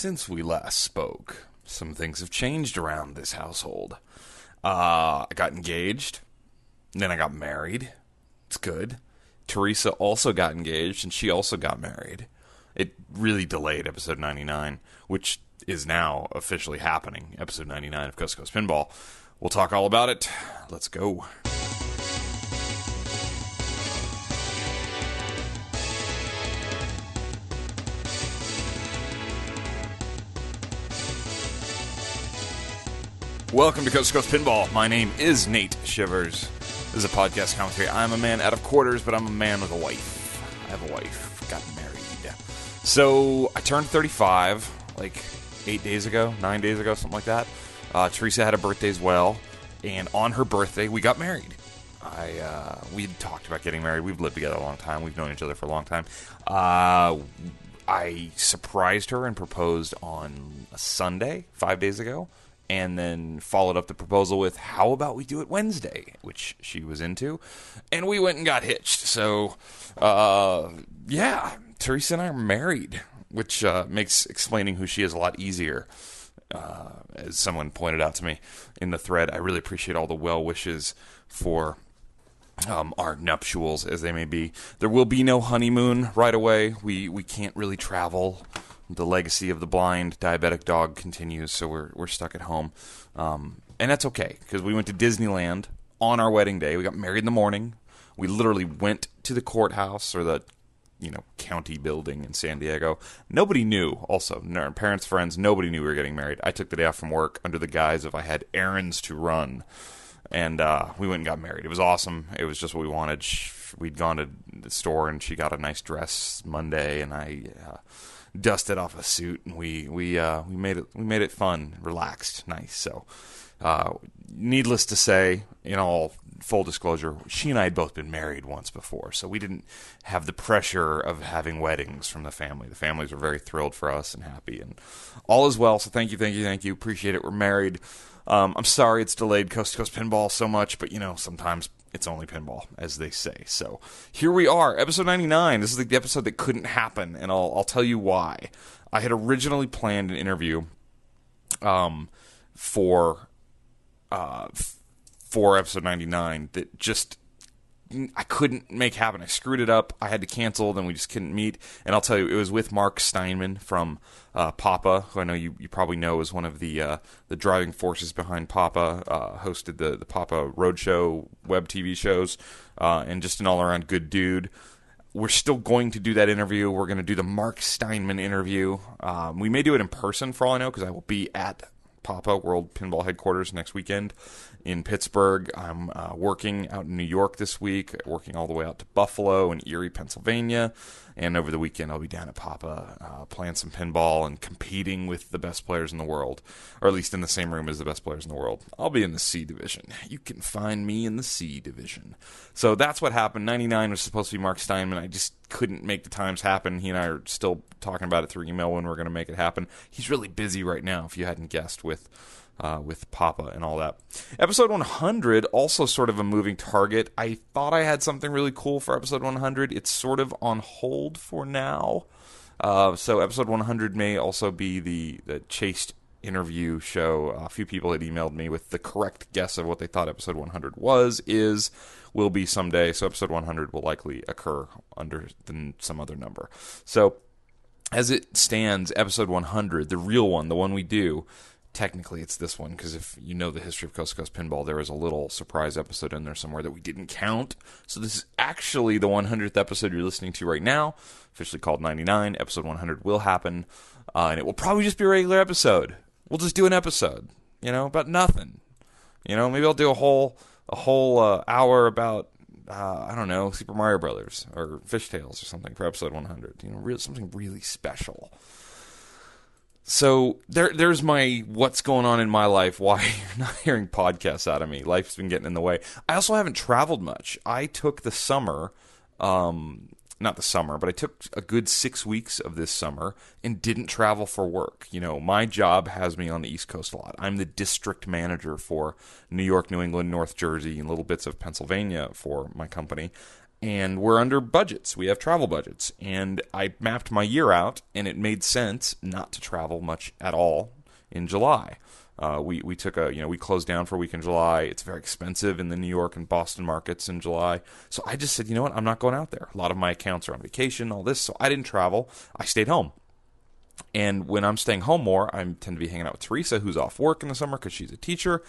Since we last spoke, some things have changed around this household. I got engaged, then I got married. It's good. Teresa also got engaged, and she also got married. It really delayed episode 99, which is now officially happening, episode 99 of Coast2Coast Pinball. We'll talk all about it. Let's go. Welcome to Coast2Coast Pinball. My name is Nate Shivers. This is a podcast commentary. I'm a man out of quarters, but I'm a man with a wife. I have a wife. Got married. So, I turned 35, like 9 days ago, something like that. Teresa had a birthday as well, and on her birthday, we got married. We'd talked about getting married. We've lived together a long time. We've known each other for a long time. I surprised her and proposed on a Sunday, 5 days ago. And then followed up the proposal with, how about we do it Wednesday? Which she was into. And we went and got hitched. So, Teresa and I are married. Which makes explaining who she is a lot easier. As someone pointed out to me in the thread, I really appreciate all the well wishes for our nuptials, as they may be. There will be no honeymoon right away. We can't really travel. The legacy of the blind diabetic dog continues, so we're stuck at home. And that's okay, because we went to Disneyland on our wedding day. We got married in the morning. We literally went to the courthouse, or the county building in San Diego. Nobody knew, also. Our parents, friends, nobody knew we were getting married. I took the day off from work under the guise of I had errands to run. And we went and got married. It was awesome. It was just what we wanted. We'd gone to the store, and she got a nice dress Monday, and I dusted off a suit, and we made it fun, relaxed, nice. So, needless to say, in all full disclosure, she and I had both been married once before, so we didn't have the pressure of having weddings from the family. The families were very thrilled for us and happy, and all is well. So thank you. Appreciate it. We're married. I'm sorry it's delayed Coast2Coast Pinball so much, but sometimes it's only pinball, as they say. So here we are, episode 99. This is the episode that couldn't happen, and I'll tell you why. I had originally planned an interview for episode 99 that just I couldn't make happen. I screwed it up. I had to cancel, then we just couldn't meet. And I'll tell you, it was with Mark Steinman from Papa, who I know you probably know is one of the driving forces behind Papa, hosted the Papa Roadshow web TV shows, and just an all-around good dude. We're still going to do that interview. We're going to do the Mark Steinman interview. We may do it in person for all I know, because I will be at Papa World Pinball Headquarters next weekend in Pittsburgh. I'm working out in New York this week, working all the way out to Buffalo and Erie, Pennsylvania. And over the weekend, I'll be down at Papa playing some pinball and competing with the best players in the world, or at least in the same room as the best players in the world. I'll be in the C division. You can find me in the C division. So that's what happened. 99 was supposed to be Mark Steinman. I just couldn't make the times happen. He and I are still talking about it through email when we're going to make it happen. He's really busy right now, if you hadn't guessed, with Papa and all that. Episode 100, also sort of a moving target. I thought I had something really cool for episode 100. It's sort of on hold for now. So episode 100 may also be the Chased interview show. A few people had emailed me with the correct guess of what they thought episode 100 will be someday. So episode 100 will likely occur under some other number. So as it stands, episode 100, the real one, the one we do, technically it's this one, because if you know the history of Coast2Coast Pinball, there is a little surprise episode in there somewhere that we didn't count. So this is actually the 100th episode you're listening to right now, officially called 99. Episode 100 will happen, and it will probably just be a regular episode. We'll just do an episode, about nothing. Maybe I'll do a whole hour about, I don't know, Super Mario Brothers or Fishtails or something for episode 100. Something really special. So there's my what's going on in my life, why you're not hearing podcasts out of me. Life's been getting in the way. I also haven't traveled much. I took the summer, not the summer, but I took a good 6 weeks of this summer and didn't travel for work. My job has me on the East Coast a lot. I'm the district manager for New York, New England, North Jersey, and little bits of Pennsylvania for my company. and we're under budgets. We have travel budgets, and I mapped my year out, and it made sense not to travel much at all in July. We took we closed down for a week in July. It's very expensive in the New York and Boston markets in July. So I just said, you know what, I'm not going out there. A lot of my accounts are on vacation, all this, so I didn't travel. I stayed home. And when I'm staying home more, I tend to be hanging out with Teresa, who's off work in the summer because she's a teacher.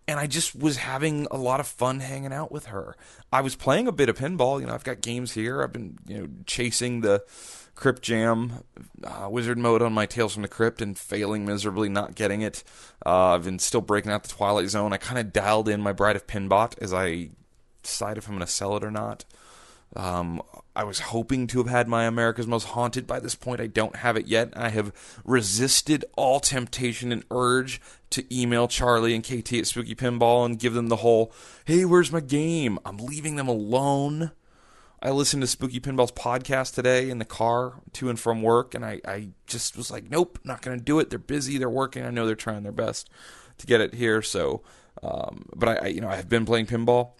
And I just was having a lot of fun hanging out with her. I was playing a bit of pinball. I've got games here. I've been, chasing the Crypt Jam wizard mode on my Tales from the Crypt and failing miserably, not getting it. I've been still breaking out the Twilight Zone. I kind of dialed in my Bride of Pinbot as I decide if I'm going to sell it or not. I was hoping to have had my America's Most Haunted by this point. I don't have it yet. I have resisted all temptation and urge to email Charlie and KT at Spooky Pinball and give them the whole, hey, where's my game? I'm leaving them alone. I listened to Spooky Pinball's podcast today in the car to and from work, and I just was like, nope, not going to do it. They're busy. They're working. I know they're trying their best to get it here. So, but I have been playing pinball.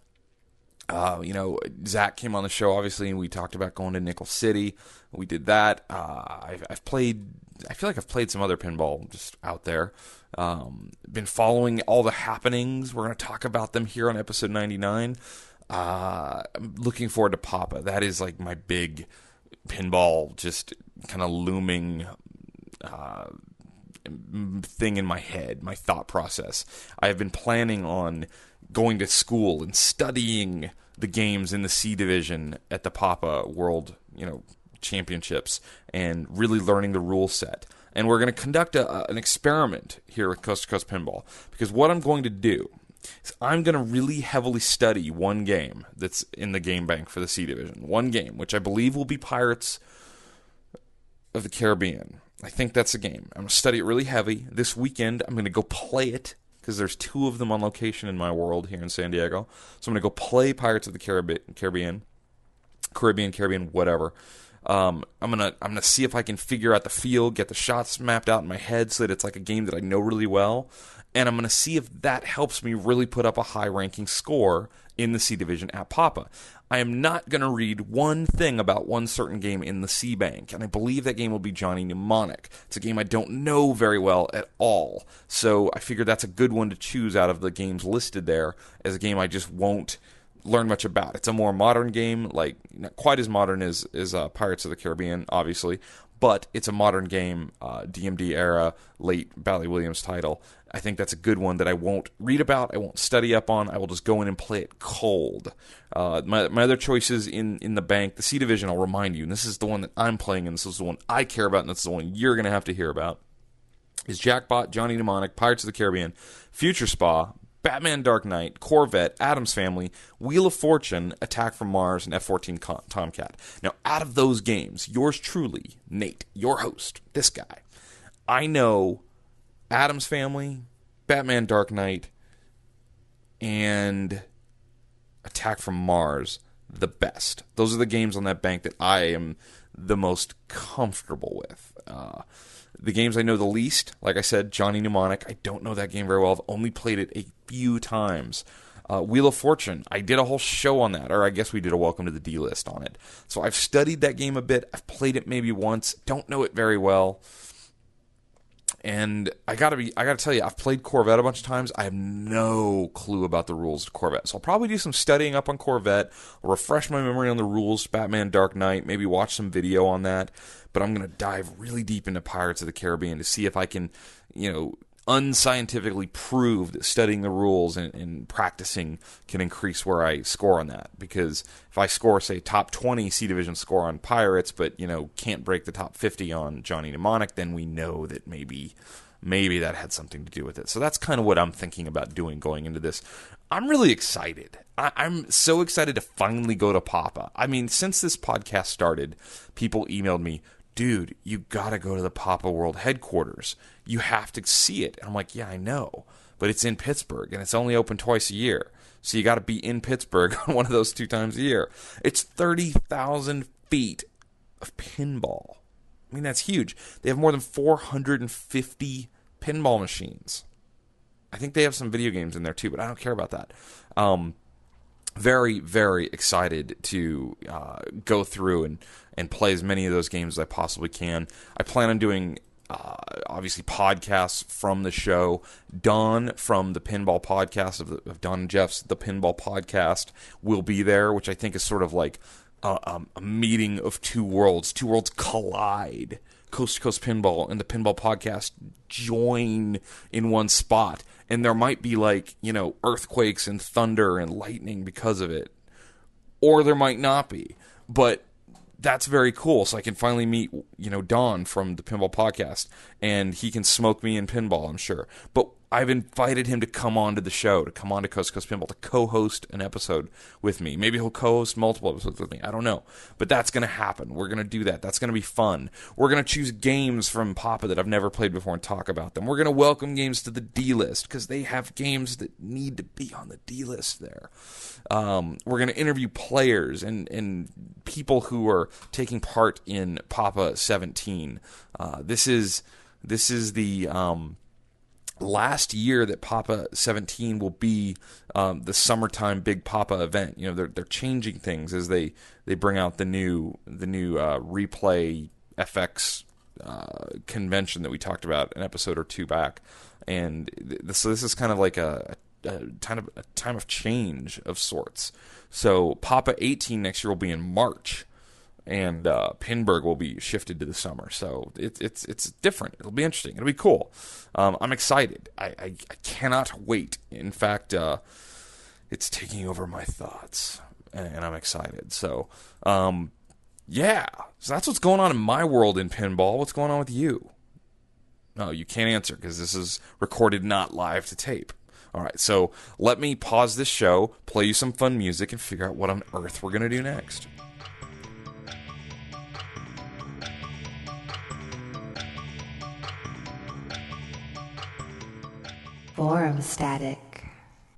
Zach came on the show, obviously, and we talked about going to Nickel City. We did that. I feel like I've played some other pinball just out there. Been following all the happenings. We're going to talk about them here on episode 99. I'm looking forward to Papa. That is like my big pinball, just kind of looming thing in my head, my thought process. I have been planning on going to school and studying the games in the C division at the Papa World, Championships, and really learning the rule set. And we're going to conduct an experiment here with Coast to Coast Pinball, because what I'm going to do is I'm going to really heavily study one game that's in the game bank for the C division. One game, which I believe will be Pirates of the Caribbean. I think that's the game. I'm going to study it really heavy. This weekend, I'm going to go play it, because there's 2 of them on location in my world here in San Diego. So I'm going to go play Pirates of the Caribbean, whatever. I'm gonna see if I can figure out the feel, get the shots mapped out in my head so that it's like a game that I know really well. And I'm going to see if that helps me really put up a high-ranking score in the C division at Papa. I am not going to read one thing about one certain game in the C Bank, and I believe that game will be Johnny Mnemonic. It's a game I don't know very well at all, so I figured that's a good one to choose out of the games listed there as a game I just won't learn much about. It's a more modern game, like not quite as modern as Pirates of the Caribbean, obviously, but it's a modern game, DMD era, late Bally Williams title. I think that's a good one that I won't read about, I won't study up on, I will just go in and play it cold. My other choices in the bank, the C Division, I'll remind you, and this is the one that I'm playing, and this is the one I care about, and that's the one you're going to have to hear about, is Jackpot, Johnny Mnemonic, Pirates of the Caribbean, Future Spa, Batman Dark Knight, Corvette, Addams Family, Wheel of Fortune, Attack from Mars, and F-14 Tomcat. Now, out of those games, yours truly, Nate, your host, this guy, I know Addams Family, Batman Dark Knight, and Attack from Mars the best. Those are the games on that bank that I am the most comfortable with. The games I know the least, like I said, Johnny Mnemonic, I don't know that game very well. I've only played it a few times. Wheel of Fortune, I did a whole show on that, or I guess we did a Welcome to the D-List on it. So I've studied that game a bit. I've played it maybe once. Don't know it very well. And I gotta tell you, I've played Corvette a bunch of times. I have no clue about the rules of Corvette. So I'll probably do some studying up on Corvette, refresh my memory on the rules, Batman Dark Knight, maybe watch some video on that. But I'm going to dive really deep into Pirates of the Caribbean to see if I can, unscientifically prove that studying the rules and practicing can increase where I score on that. Because if I score, say, top 20 C Division score on Pirates, but, can't break the top 50 on Johnny Mnemonic, then we know that maybe that had something to do with it. So that's kind of what I'm thinking about doing going into this. I'm really excited. I'm so excited to finally go to Papa. I mean, since this podcast started, people emailed me, dude, you gotta go to the Papa World headquarters. You have to see it. And I'm like, yeah, I know, but it's in Pittsburgh, and it's only open twice a year. So you gotta be in Pittsburgh on one of those 2 times a year. It's 30,000 feet of pinball. I mean, that's huge. They have more than 450 pinball machines. I think they have some video games in there too, but I don't care about that. very, very excited to go through and play as many of those games as I possibly can. I plan on doing, obviously, podcasts from the show. Don from the Pinball Podcast, of Don and Jeff's The Pinball Podcast, will be there, which I think is sort of like a meeting of two worlds. Two worlds collide. Coast to Coast Pinball and the Pinball Podcast join in one spot. And there might be earthquakes and thunder and lightning because of it. Or there might not be. But that's very cool. So I can finally meet, Don from the Pinball Podcast. And he can smoke me in pinball, I'm sure. But I've invited him to come on to the show, to come on to Coast to Coast Pinball, to co-host an episode with me. Maybe he'll co-host multiple episodes with me. I don't know. But that's going to happen. We're going to do that. That's going to be fun. We're going to choose games from Papa that I've never played before and talk about them. We're going to welcome games to the D-list because they have games that need to be on the D-list there. We're going to interview players and people who are taking part in Papa 17. This is the last year that Papa 17 will be the summertime Big Papa event. They're changing things as they bring out the new Replay FX convention that we talked about an episode or two back, and so this is kind of like a time of change of sorts. So Papa 18 next year will be in March. And Pinburg will be shifted to the summer, so it's different. It'll be interesting. It'll be cool. I'm excited. I cannot wait. In fact, it's taking over my thoughts, and I'm excited. So, yeah. So that's what's going on in my world in pinball. What's going on with you? No, you can't answer because this is recorded, not live to tape. All right, so let me pause this show, play you some fun music, and figure out what on earth we're going to do next. Forum static.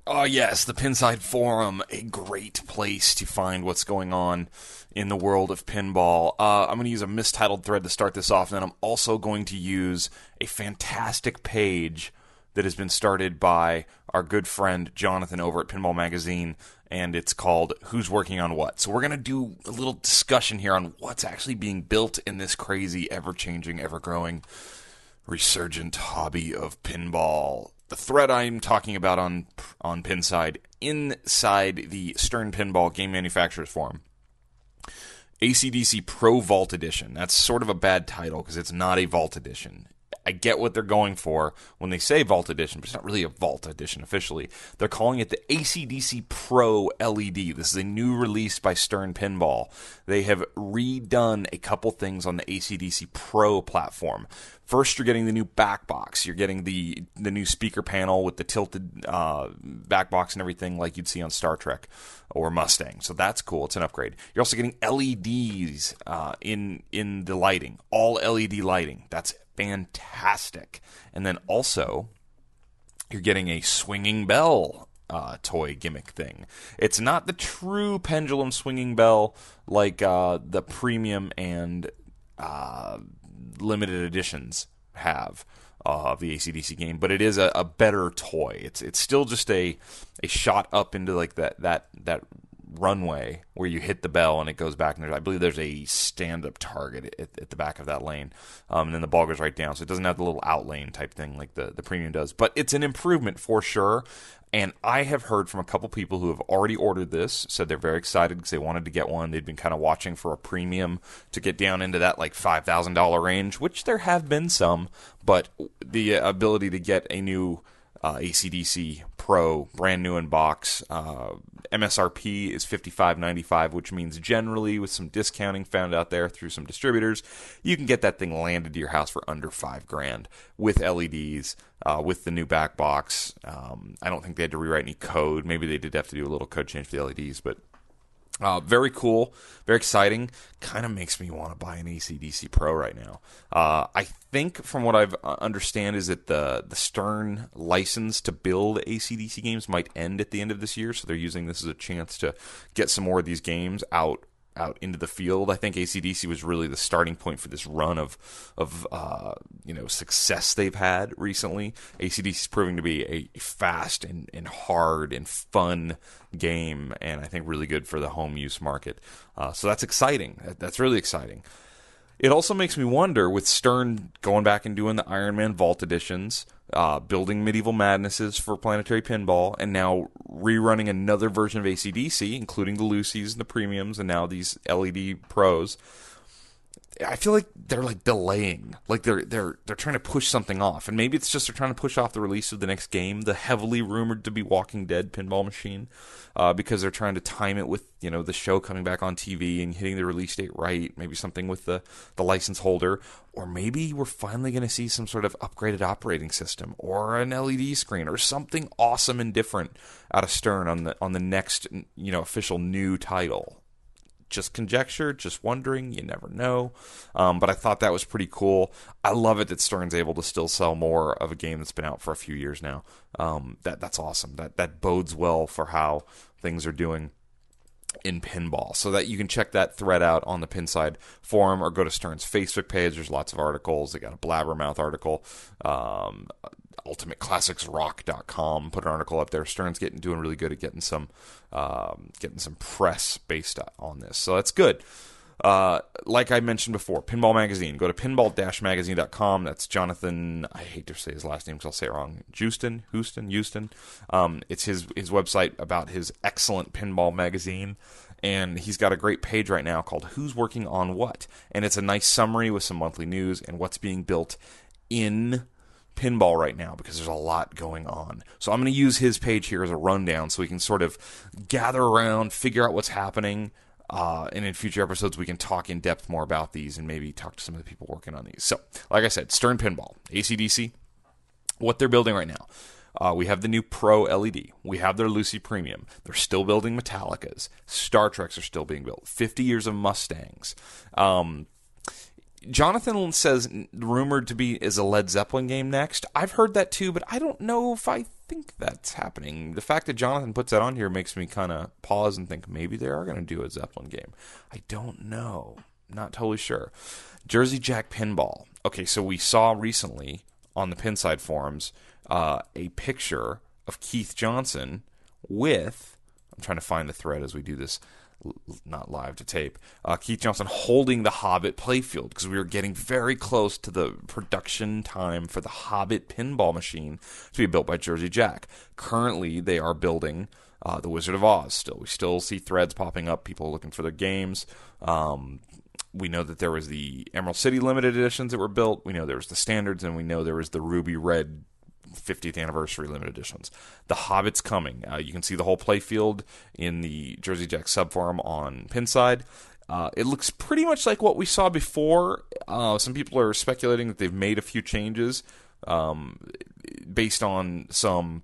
Oh yes, the Pinside Forum, a great place to find what's going on in the world of pinball. I'm going to use a mistitled thread to start this off, and then I'm also going to use a fantastic page that has been started by our good friend Jonathan over at Pinball Magazine, and it's called Who's Working on What? So we're going to do a little discussion here on what's actually being built in this crazy, ever-changing, ever-growing, resurgent hobby of pinball. The thread I'm talking about on Pinside, inside the Stern Pinball Game Manufacturers Forum, AC/DC Pro Vault Edition. That's sort of a bad title because it's not a Vault Edition. I get what they're going for when they say Vault Edition, but it's not really a Vault Edition officially. They're calling it the AC/DC Pro LED. This is a new release by Stern Pinball. They have redone a couple things on the AC/DC Pro platform. First, you're getting the new back box. You're getting the new speaker panel with the tilted back box and everything like you'd see on Star Trek or Mustang. So that's cool. It's an upgrade. You're also getting LEDs in the lighting. All LED lighting. That's fantastic. And then also, you're getting a swinging bell toy gimmick thing. It's not the true pendulum swinging bell like the premium and limited editions have of the AC/DC game, but it is a better toy. It's still just a shot up into like that runway where you hit the bell and it goes back, and I believe there's a stand-up target at the back of that lane, and then the ball goes right down, so it doesn't have the little out lane type thing like the premium does, but it's an improvement for sure. And I have heard from a couple people who have already ordered this, said they're very excited because they wanted to get one. They'd been kind of watching for a premium to get down into that like $5,000 range, which there have been some, but the ability to get a new AC/DC Pro, brand new in box, MSRP is $55.95, which means generally with some discounting found out there through some distributors, you can get that thing landed to your house for under $5,000 with LEDs, with the new back box. I don't think they had to rewrite any code. Maybe they did have to do a little code change for the LEDs, but very cool, very exciting. Kind of makes me want to buy an AC/DC Pro right now. I think from what I've understand is that the Stern license to build AC/DC games might end at the end of this year, so they're using this as a chance to get some more of these games out out into the field. I think AC/DC was really the starting point for this run of success they've had recently. AC/DC is proving to be a fast and hard and fun game, and I think really good for the home use market. So that's exciting. That's really exciting. It also makes me wonder, with Stern going back and doing the Iron Man Vault editions, building Medieval Madnesses for Planetary Pinball, and now rerunning another version of AC/DC, including the Lucy's and the Premiums, and now these LED Pros. I feel like they're like delaying, like they're trying to push something off, and maybe it's just they're trying to push off the release of the next game, the heavily rumored to be Walking Dead pinball machine, because they're trying to time it with the show coming back on TV and hitting the release date right. Maybe something with the license holder, or maybe we're finally going to see some sort of upgraded operating system or an LED screen or something awesome and different out of Stern on the next official new title. Just conjecture, just wondering, you never know. But I thought that was pretty cool. I love it that Stern's able to still sell more of a game that's been out for a few years now. That's awesome. That bodes well for how things are doing in pinball. So that you can check that thread out on the Pinside forum or go to Stern's Facebook page. There's lots of articles. They got a Blabbermouth article. UltimateClassicsRock.com put an article up there. Stern's doing really good at getting some press based on this, so that's good. Like I mentioned before, Pinball Magazine. Go to pinball-magazine.com. That's Jonathan. I hate to say his last name because I'll say it wrong. Houston. It's his website about his excellent pinball magazine. And he's got a great page right now called Who's Working on What, and it's a nice summary with some monthly news and what's being built in pinball right now, because there's a lot going on. So I'm going to use his page here as a rundown so we can sort of gather around, figure out what's happening, and in future episodes we can talk in depth more about these and maybe talk to some of the people working on these. So, like I said, Stern Pinball, AC/DC, what they're building right now. We have the new Pro LED. We have their Lucy Premium. They're still building Metallicas. Star Treks are still being built. 50 years of Mustangs. Jonathan says rumored to be is a Led Zeppelin game next. I've heard that too, but I don't know if I think that's happening. The fact that Jonathan puts that on here makes me kind of pause and think maybe they are going to do a Zeppelin game. I don't know. Not totally sure. Jersey Jack Pinball. Okay, so we saw recently on the Pinside forums a picture of Keith Johnson with, I'm trying to find the thread as we do this, not live to tape, Keith Johnson holding the Hobbit playfield, because we were getting very close to the production time for the Hobbit pinball machine to be built by Jersey Jack. Currently, they are building the Wizard of Oz still. We still see threads popping up, people looking for their games. We know that there was the Emerald City limited editions that were built. We know there was the standards, and we know there was the Ruby Red 50th anniversary limited editions. The Hobbit's coming. You can see the whole playfield in the Jersey Jack subforum on Pinside. It looks pretty much like what we saw before. Some people are speculating that they've made a few changes based on some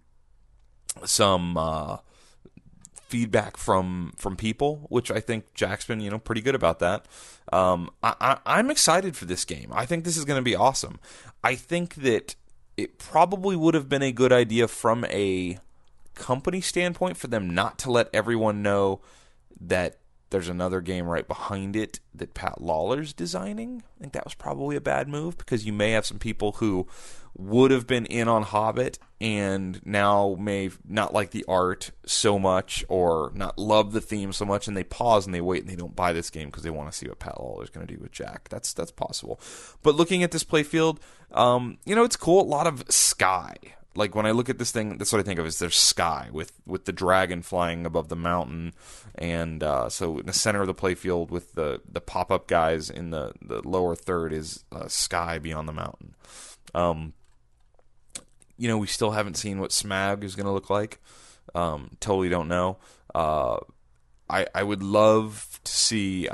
feedback from people, which I think Jack's been pretty good about that. I'm excited for this game. I think this is going to be awesome. I think that it probably would have been a good idea from a company standpoint for them not to let everyone know that there's another game right behind it that Pat Lawler's designing. I think that was probably a bad move, because you may have some people who would have been in on Hobbit and now may not like the art so much or not love the theme so much, and they pause and they wait and they don't buy this game because they want to see what Pat Lawler's going to do with Jack. That's possible. But looking at this playfield, it's cool. A lot of sky. Like, when I look at this thing, that's what I think of, is there's sky with the dragon flying above the mountain. And so in the center of the playfield with the pop-up guys in the lower third is sky beyond the mountain. We still haven't seen what Smag is going to look like. Totally don't know. I would love to see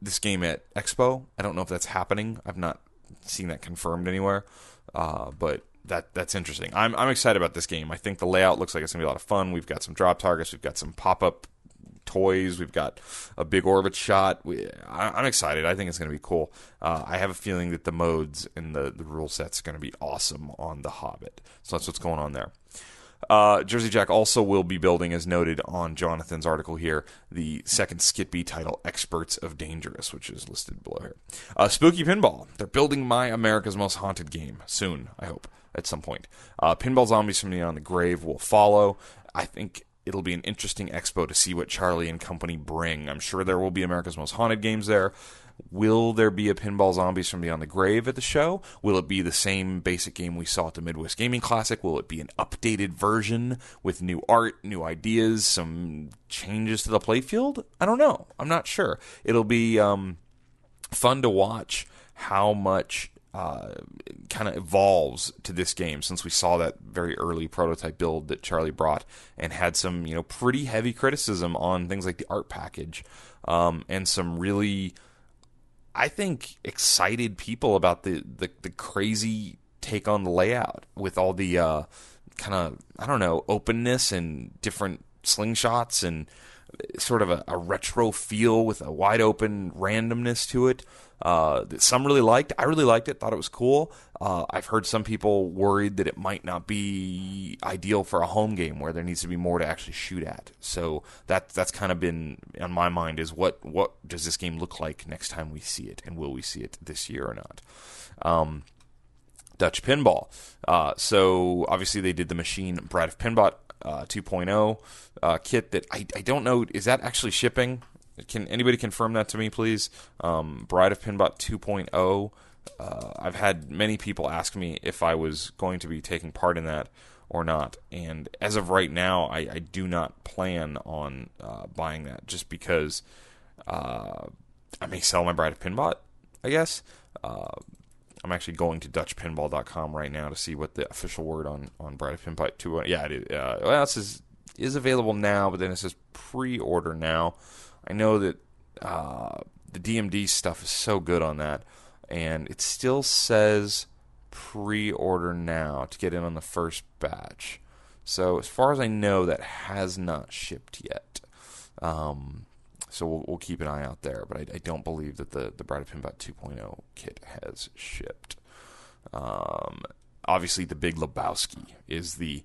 this game at Expo. I don't know if that's happening. I've not seen that confirmed anywhere. But that's interesting. I'm excited about this game. I think the layout looks like it's going to be a lot of fun. We've got some drop targets. We've got some pop-up toys. We've got a big orbit shot. I'm excited. I think it's going to be cool. I have a feeling that the modes and the rule set's going to be awesome on The Hobbit. So that's what's going on there. Jersey Jack also will be building, as noted on Jonathan's article here, the second Skit-B title, Experts of Dangerous, which is listed below here. Spooky Pinball. They're building my America's Most Haunted game soon, I hope, at some point. Pinball Zombies from Beyond the Grave will follow. I think it'll be an interesting expo to see what Charlie and company bring. I'm sure there will be America's Most Haunted games there. Will there be a Pinball Zombies from Beyond the Grave at the show? Will it be the same basic game we saw at the Midwest Gaming Classic? Will it be an updated version with new art, new ideas, some changes to the playfield? I don't know. I'm not sure. It'll be fun to watch how much kind of evolves to this game, since we saw that very early prototype build that Charlie brought and had some, pretty heavy criticism on things like the art package, and some really, I think, excited people about the crazy take on the layout with all the kind of, openness and different slingshots and sort of a retro feel with a wide open randomness to it. That some really liked. I really liked it, thought it was cool. I've heard some people worried that it might not be ideal for a home game where there needs to be more to actually shoot at. So that's kind of been on my mind, is what does this game look like next time we see it, and will we see it this year or not? Dutch Pinball. So obviously they did the Machine Bride of Pinbot 2.0 kit that I don't know, is that actually shipping? Can anybody confirm that to me, please? Bride of Pinbot 2.0. I've had many people ask me if I was going to be taking part in that or not. And as of right now, I do not plan on buying that, just because I may sell my Bride of Pinbot, I guess. I'm actually going to DutchPinball.com right now to see what the official word on Bride of Pinbot 2.0. Yeah, it is available now, but then it says pre-order now. I know that the DMD stuff is so good on that, and it still says pre-order now to get in on the first batch. So as far as I know, that has not shipped yet. So we'll keep an eye out there, but I don't believe that the Bride of Pinbot 2.0 kit has shipped. Obviously, The Big Lebowski is the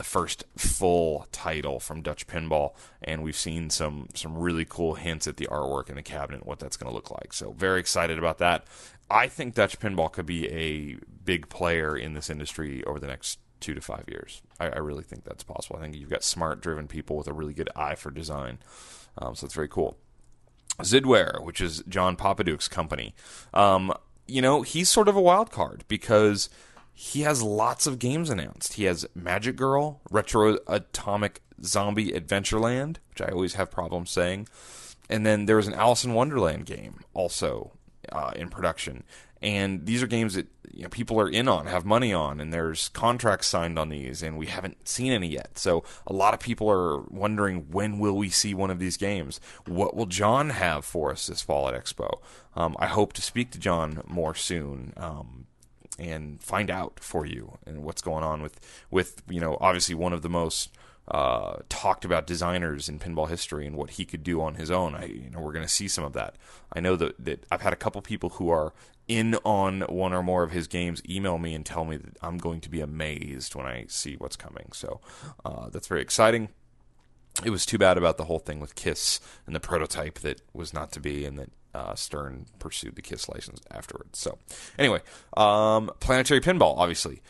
first full title from Dutch Pinball, and we've seen some really cool hints at the artwork in the cabinet, what that's going to look like. So very excited about that. I think Dutch Pinball could be a big player in this industry over the next 2 to 5 years. I really think that's possible. I think you've got smart, driven people with a really good eye for design. So it's very cool. Zidware, which is John Papaduke's company. He's sort of a wild card because he has lots of games announced. He has Magic Girl, Retro Atomic Zombie Adventureland, which I always have problems saying. And then there's an Alice in Wonderland game also in production. And these are games that people are in on, have money on, and there's contracts signed on these, and we haven't seen any yet. So a lot of people are wondering, when will we see one of these games? What will John have for us this fall at Expo? I hope to speak to John more soon. And find out for you and what's going on with obviously one of the most talked about designers in pinball history and what he could do on his own. We're going to see some of that. I know that I've had a couple people who are in on one or more of his games email me and tell me that I'm going to be amazed when I see what's coming. So that's very exciting. It was too bad about the whole thing with KISS and the prototype that was not to be, and that Stern pursued the KISS license afterwards. So anyway, Planetary Pinball, obviously,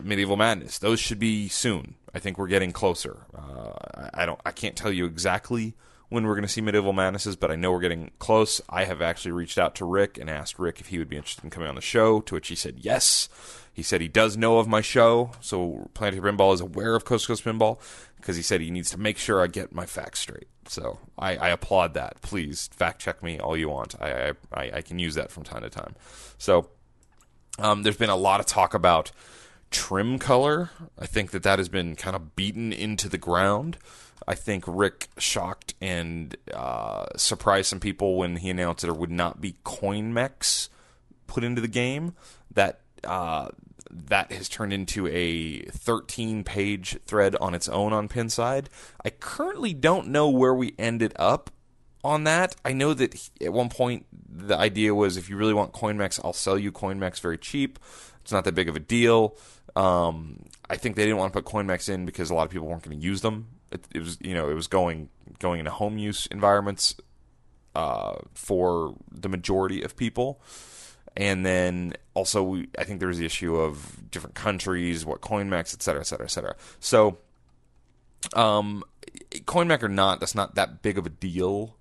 Medieval Madness, those should be soon. I think we're getting closer. I can't tell you exactly when we're going to see Medieval Madnesses, but I know we're getting close. I have actually reached out to Rick and asked Rick if he would be interested in coming on the show, to which he said yes. He said he does know of my show, so Planetary Pinball is aware of Coast2Coast Pinball, because he said he needs to make sure I get my facts straight. So I applaud that. Please fact check me all you want. I can use that from time to time. So there's been a lot of talk about trim color. I think that has been kind of beaten into the ground. I think Rick shocked and surprised some people when he announced that there would not be coin mechs put into the game. That has turned into a 13-page thread on its own on Pinside. I currently don't know where we ended up on that. I know that at one point the idea was, if you really want coin mechs, I'll sell you coin mechs very cheap. It's not that big of a deal. I think they didn't want to put CoinMechs in because a lot of people weren't going to use them. It was going into home use environments for the majority of people. And then also, I think there was the issue of different countries, what CoinMechs, et cetera, et cetera, et cetera. So, CoinMech or not, that's not that big of a deal,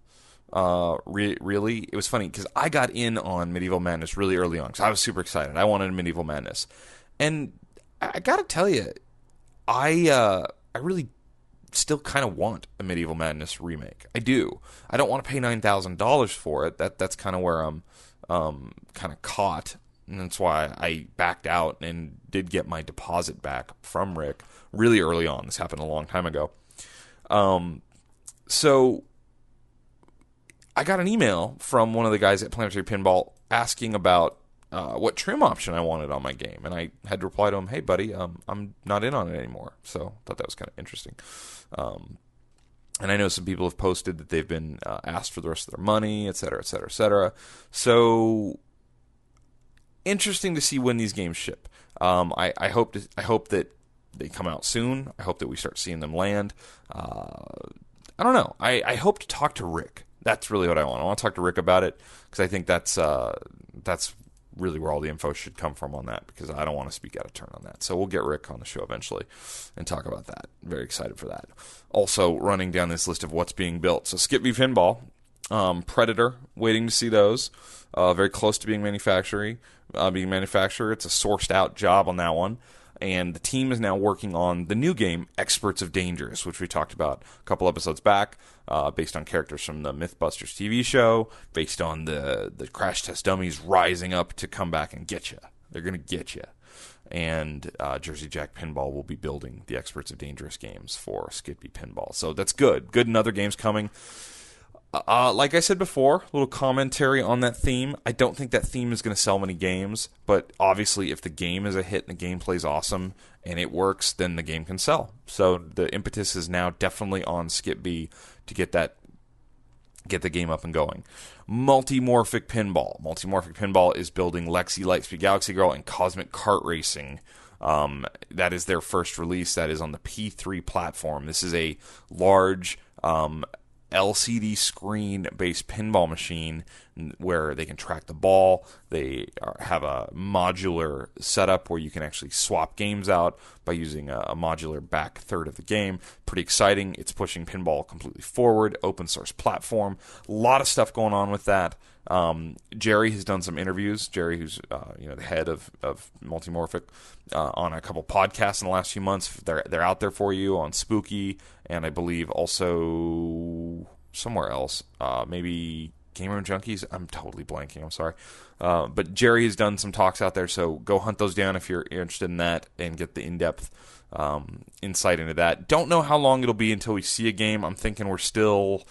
really. It was funny because I got in on Medieval Madness really early on because I was super excited. I wanted Medieval Madness. And I got to tell you, I really still kind of want a Medieval Madness remake. I do. I don't want to pay $9,000 for it. That's kind of where I'm kind of caught, and that's why I backed out and did get my deposit back from Rick really early on. This happened a long time ago. So I got an email from one of the guys at Planetary Pinball asking about what trim option I wanted on my game, and I had to reply to him, "Hey, buddy, I'm not in on it anymore." So I thought that was kind of interesting. And I know some people have posted that they've been asked for the rest of their money, et cetera, et cetera, et cetera. So interesting to see when these games ship. I hope that they come out soon. I hope that we start seeing them land. I don't know. I hope to talk to Rick. That's really what I want. I want to talk to Rick about it because I think that's really where all the info should come from on that, because I don't want to speak out of turn on that. So we'll get Rick on the show eventually and talk about that. Very excited for that. Also, running down this list of what's being built. So Skip V Pinball, Predator, waiting to see those. Very close to being manufactured. It's a sourced out job on that one. And the team is now working on the new game, Experts of Dangerous, which we talked about a couple episodes back, based on characters from the Mythbusters TV show, based on the crash test dummies rising up to come back and get you. They're going to get you. And Jersey Jack Pinball will be building the Experts of Dangerous games for Skippy Pinball. So that's good. Good and other games coming. Like I said before, a little commentary on that theme. I don't think that theme is going to sell many games, but obviously if the game is a hit and the gameplay is awesome and it works, then the game can sell. So the impetus is now definitely on Skip B to get the game up and going. Multimorphic Pinball is building Lexi Lightspeed Galaxy Girl and Cosmic Kart Racing. That is their first release. That is on the P3 platform. This is a large LCD screen-based pinball machine where they can track the ball. They have a modular setup where you can actually swap games out by using a modular back third of the game. Pretty exciting. It's pushing pinball completely forward. Open source platform. A lot of stuff going on with that. Jerry has done some interviews. Jerry, who's the head of Multimorphic, on a couple podcasts in the last few months. They're out there for you on Spooky, and I believe also somewhere else, maybe Game Room Junkies. I'm totally blanking. I'm sorry, but Jerry has done some talks out there. So go hunt those down if you're interested in that and get the in-depth insight into that. Don't know how long it'll be until we see a game. I'm thinking we're still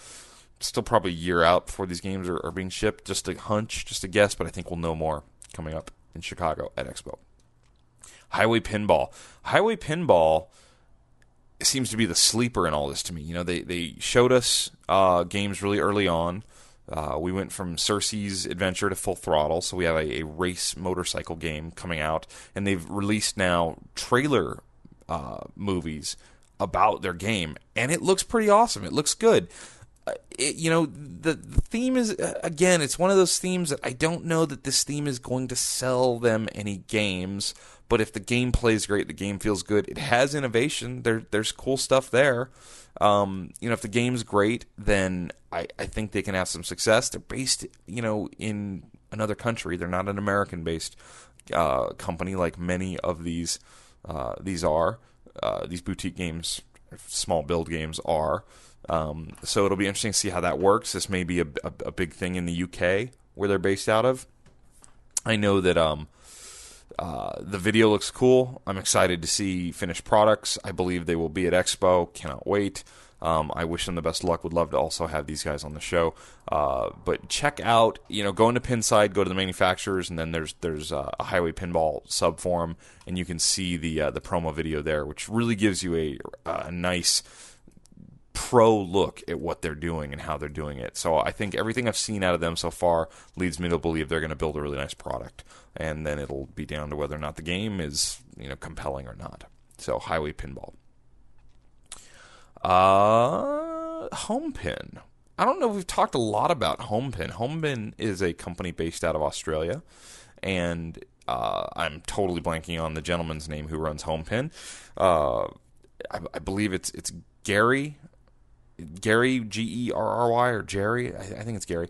probably a year out before these games are being shipped. Just a hunch, just a guess, but I think we'll know more coming up in Chicago at Expo. Highway Pinball seems to be the sleeper in all this to me. They showed us games really early on. We went from Cersei's Adventure to Full Throttle, so we have a race motorcycle game coming out, and they've released now trailer movies about their game, and it looks pretty awesome. It looks good. The theme is, again, it's one of those themes that I don't know that this theme is going to sell them any games, but if the gameplay is great, the game feels good, it has innovation, there's cool stuff there. If the game's great, then I think they can have some success. They're based, in another country. They're not an American-based company like many of these are. These boutique games, small build games are. So it'll be interesting to see how that works. This may be a big thing in the UK where they're based out of. I know that the video looks cool. I'm excited to see finished products. I believe they will be at Expo. Cannot wait. I wish them the best of luck. Would love to also have these guys on the show. But check out, go into Pinside, go to the manufacturers, and then there's a Highway Pinball subforum, and you can see the promo video there, which really gives you a nice pro look at what they're doing and how they're doing it. So I think everything I've seen out of them so far leads me to believe they're going to build a really nice product, and then it'll be down to whether or not the game is compelling or not. So Highway Pinball. Homepin. I don't know if we've talked a lot about Homepin. Homepin is a company based out of Australia, and I'm totally blanking on the gentleman's name who runs Homepin. I believe it's Gary, Gerry, or Jerry. I think it's Gary.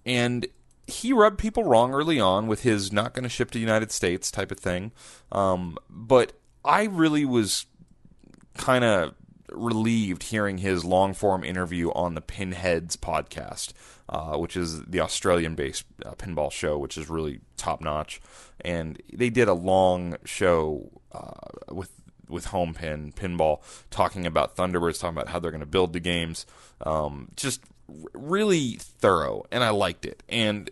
And he rubbed people wrong early on with his not going to ship to the United States type of thing. But I really was kind of relieved hearing his long-form interview on the Pinheads podcast, which is the Australian-based pinball show, which is really top-notch. And they did a long show with Homepin Pinball, talking about Thunderbirds, talking about how they're going to build the games. Just really thorough, and I liked it. And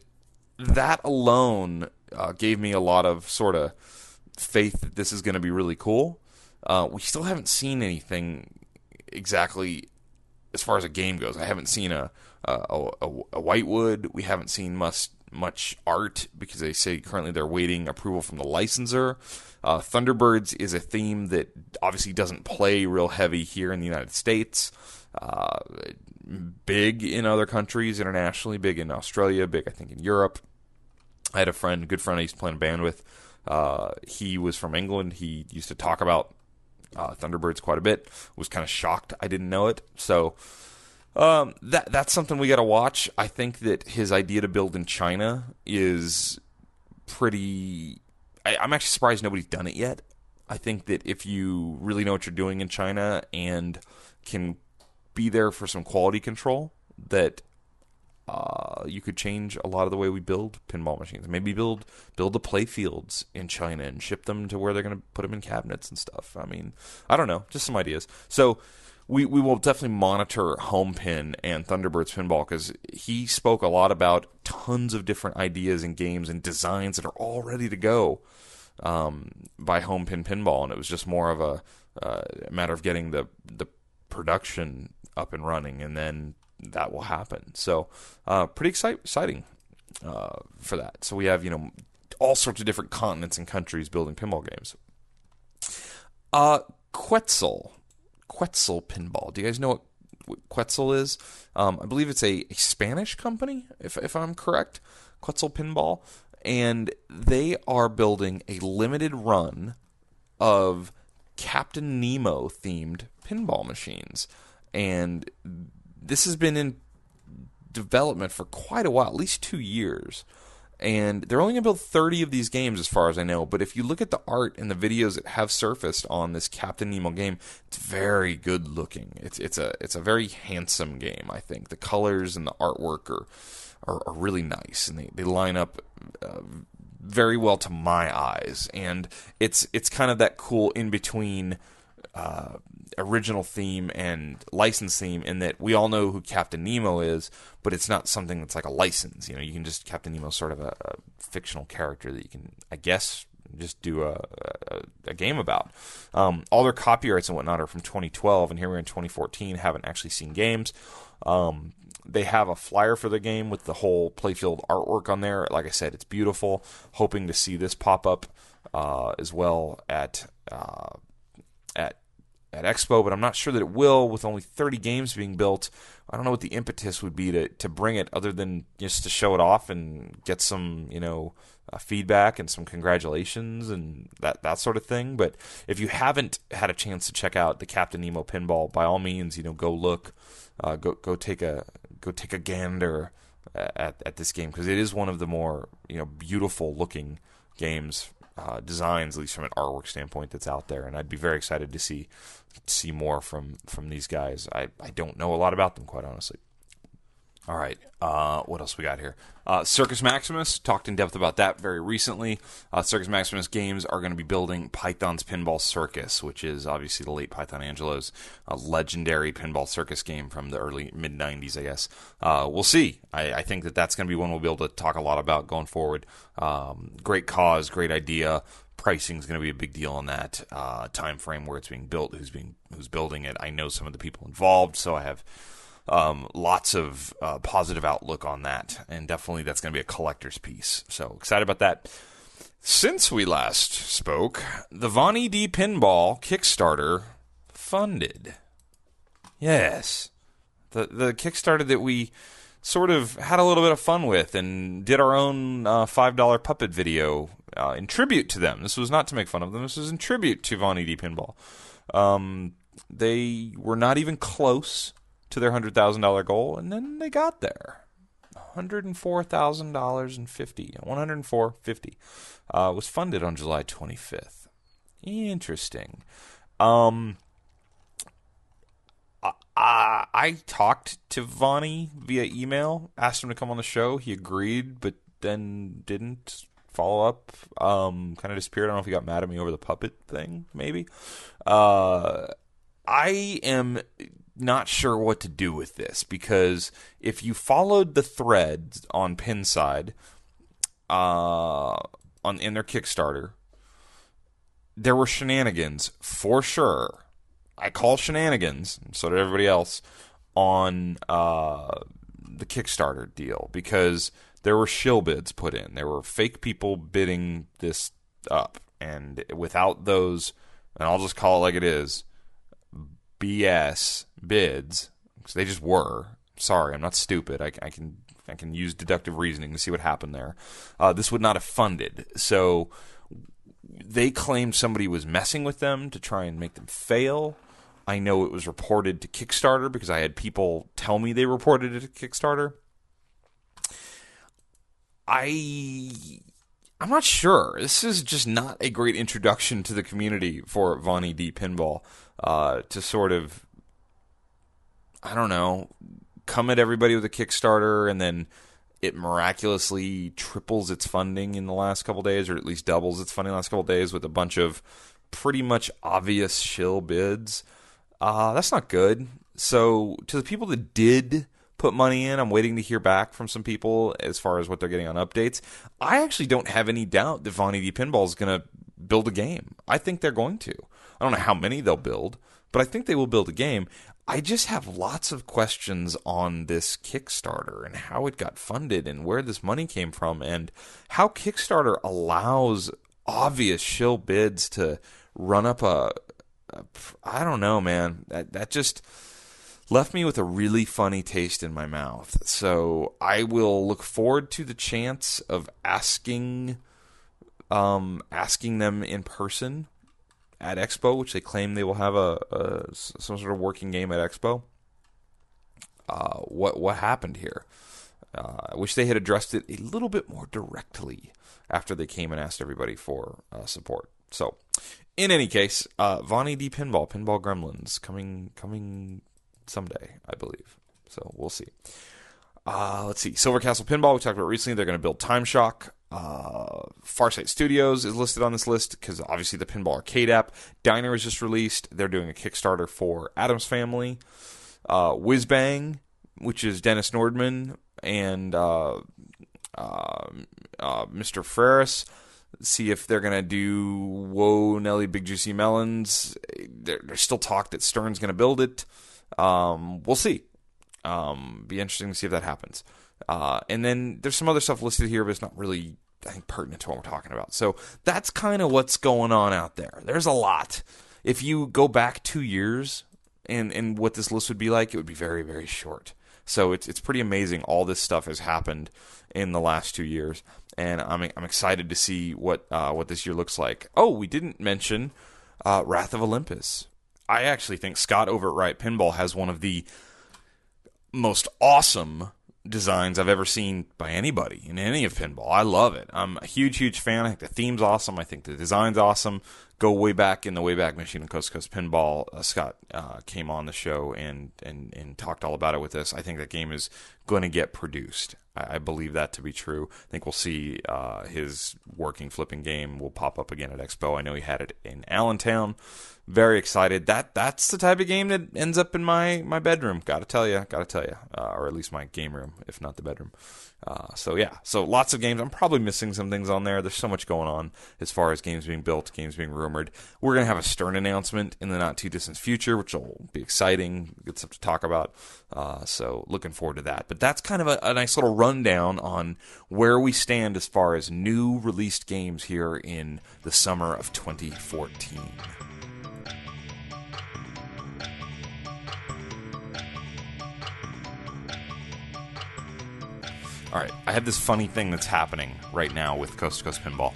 that alone gave me a lot of sort of faith that this is going to be really cool. We still haven't seen anything exactly as far as a game goes. I haven't seen a Whitewood. We haven't seen much art because they say currently they're waiting approval from the licensor. Thunderbirds is a theme that obviously doesn't play real heavy here in the United States. Big in other countries internationally, big in Australia, big I think in Europe. I had a good friend I used to play in a band with. He was from England. He used to talk about Thunderbirds quite a bit. Was kind of shocked I didn't know it. So that's something we got to watch. I think that his idea to build in China is pretty... I'm actually surprised nobody's done it yet. I think that if you really know what you're doing in China and can be there for some quality control, that you could change a lot of the way we build pinball machines. Maybe build the play fields in China and ship them to where they're going to put them in cabinets and stuff. I mean, I don't know, just some ideas. So we will definitely monitor Homepin and Thunderbirds Pinball, because he spoke a lot about tons of different ideas and games and designs that are all ready to go by Homepin Pinball, and it was just more of a matter of getting the production up and running, and then that will happen. So pretty exciting for that. So we have all sorts of different continents and countries building pinball games. Quetzal Pinball. Do you guys know what Quetzal is? I believe it's a Spanish company, if I'm correct. Quetzal Pinball. And they are building a limited run of Captain Nemo themed pinball machines. And this has been in development for quite a while, at least 2 years. And they're only going to build 30 of these games as far as I know. But if you look at the art and the videos that have surfaced on this Captain Nemo game, it's very good looking. It's a very handsome game, I think. The colors and the artwork are really nice, and they line up very well to my eyes. And it's kind of that cool in between original theme and license theme, in that we all know who Captain Nemo is, but it's not something that's like a license. You can just, Captain Nemo's sort of a fictional character that you can, I guess, just do a game about. All their copyrights and whatnot are from 2012, and here we're in 2014, haven't actually seen games. They have a flyer for the game with the whole playfield artwork on there. Like I said, it's beautiful. Hoping to see this pop up as well at Expo, but I'm not sure that it will. With only 30 games being built, I don't know what the impetus would be to bring it, other than just to show it off and get some feedback and some congratulations and that sort of thing. But if you haven't had a chance to check out the Captain Nemo Pinball, by all means, go look, go take a gander at this game, because it is one of the more beautiful looking games, designs, at least from an artwork standpoint, that's out there. And I'd be very excited to see more from these guys. I don't know a lot about them, quite honestly. All right, what else we got here? Circus Maximus, talked in depth about that very recently. Circus Maximus Games are going to be building Python's Pinball Circus, which is obviously the late Python Angelo's legendary pinball circus game from the early mid-90s, I guess. We'll see. I think that's going to be one we'll be able to talk a lot about going forward. Great cause, great idea. Pricing is going to be a big deal on that. Time frame where it's being built, who's building it. I know some of the people involved, so I have lots of positive outlook on that, and definitely that's going to be a collector's piece. So excited about that. Since we last spoke, the Vonnie D Pinball Kickstarter funded. Yes. The Kickstarter that we sort of had a little bit of fun with and did our own $5 puppet video in tribute to them. This was not to make fun of them. This was in tribute to Vonnie D Pinball. They were not even close to their $100,000 goal, and then they got there. $104,050 was funded on July 25th. Interesting. I talked to Vonnie via email, asked him to come on the show. He agreed, but then didn't follow up. Kind of disappeared. I don't know if he got mad at me over the puppet thing, maybe. I am not sure what to do with this, because if you followed the threads on Pinside in their Kickstarter, there were shenanigans for sure. I call shenanigans, so did everybody else, on the Kickstarter deal, because there were shill bids put in. There were fake people bidding this up, and without those, and I'll just call it like it is, BS bids, because they just were. Sorry, I'm not stupid. I can use deductive reasoning to see what happened there. This would not have funded. So they claimed somebody was messing with them to try and make them fail. I know it was reported to Kickstarter because I had people tell me they reported it to Kickstarter. I'm not sure. This is just not a great introduction to the community for Vonnie D Pinball to sort of, I don't know, come at everybody with a Kickstarter and then it miraculously triples its funding in the last couple days, or at least doubles its funding in the last couple days with a bunch of pretty much obvious shill bids. That's not good. So to the people that did put money in, I'm waiting to hear back from some people as far as what they're getting on updates. I actually don't have any doubt that Vonnie D Pinball is going to build a game. I think they're going to. I don't know how many they'll build, but I think they will build a game. I just have lots of questions on this Kickstarter and how it got funded and where this money came from and how Kickstarter allows obvious shill bids to run up I don't know, man. That just left me with a really funny taste in my mouth. So I will look forward to the chance of asking them in person at Expo, which they claim they will have some sort of working game at Expo. What happened here? I wish they had addressed it a little bit more directly after they came and asked everybody for support. So, in any case, Vonnie D Pinball Gremlins coming someday, I believe. So we'll see. Let's see. Silver Castle Pinball, we talked about recently. They're going to build Time Shock. Farsight Studios is listed on this list because obviously the Pinball Arcade app. Diner is just released. They're doing a Kickstarter for Addams Family. Whiz Bang, which is Dennis Nordman and Mr. Ferris. See if they're going to do Whoa Nelly Big Juicy Melons. There's still talk that Stern's going to build it. We'll see. Be interesting to see if that happens. And then there's some other stuff listed here, but it's not really, I think, pertinent to what we're talking about. So that's kind of what's going on out there. There's a lot. If you go back 2 years and what this list would be like, it would be very, very short. So it's pretty amazing. All this stuff has happened in the last 2 years, and I'm excited to see what this year looks like. Oh, we didn't mention Wrath of Olympus. I actually think Scott over at Riot Pinball has one of the most awesome designs I've ever seen by anybody in any of pinball. I love it. I'm a huge fan. I think the theme's awesome. I think the design's awesome. Go way back in the Wayback Machine and Coast2Coast Pinball. Scott came on the show and talked all about it with us. I think that game is going to get produced. I believe that to be true. I think we'll see his working flipping game will pop up again at Expo. I know he had it in Allentown. Very excited. That's the type of game that ends up in my bedroom. Gotta tell you, or at least my game room, if not the bedroom. So lots of games. I'm probably missing some things on there. There's so much going on as far as games being built, games being rumored. We're going to have a Stern announcement in the not-too-distant future, which will be exciting. Good stuff to talk about. So looking forward to that. But that's kind of a nice little rundown on where we stand as far as new released games here in the summer of 2014. All right, I have this funny thing that's happening right now with Coast to Coast Pinball.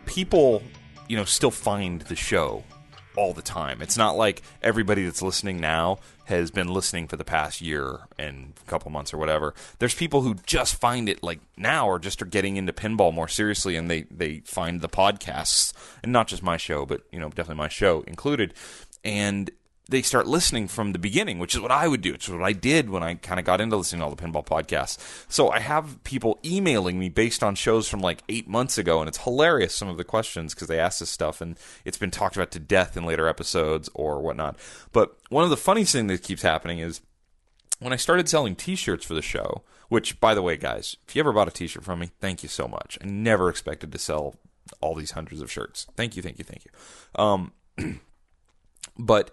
People, still find the show all the time. It's not like everybody that's listening now has been listening for the past year and a couple months or whatever. There's people who just find it like now or just are getting into pinball more seriously, and they find the podcasts, and not just my show, but definitely my show included, and they start listening from the beginning, which is what I would do. It's what I did when I kind of got into listening to all the pinball podcasts. So I have people emailing me based on shows from like 8 months ago, and it's hilarious, some of the questions, because they ask this stuff, and it's been talked about to death in later episodes or whatnot. But one of the funniest things that keeps happening is when I started selling T-shirts for the show, which, by the way, guys, if you ever bought a T-shirt from me, thank you so much. I never expected to sell all these hundreds of shirts. Thank you. But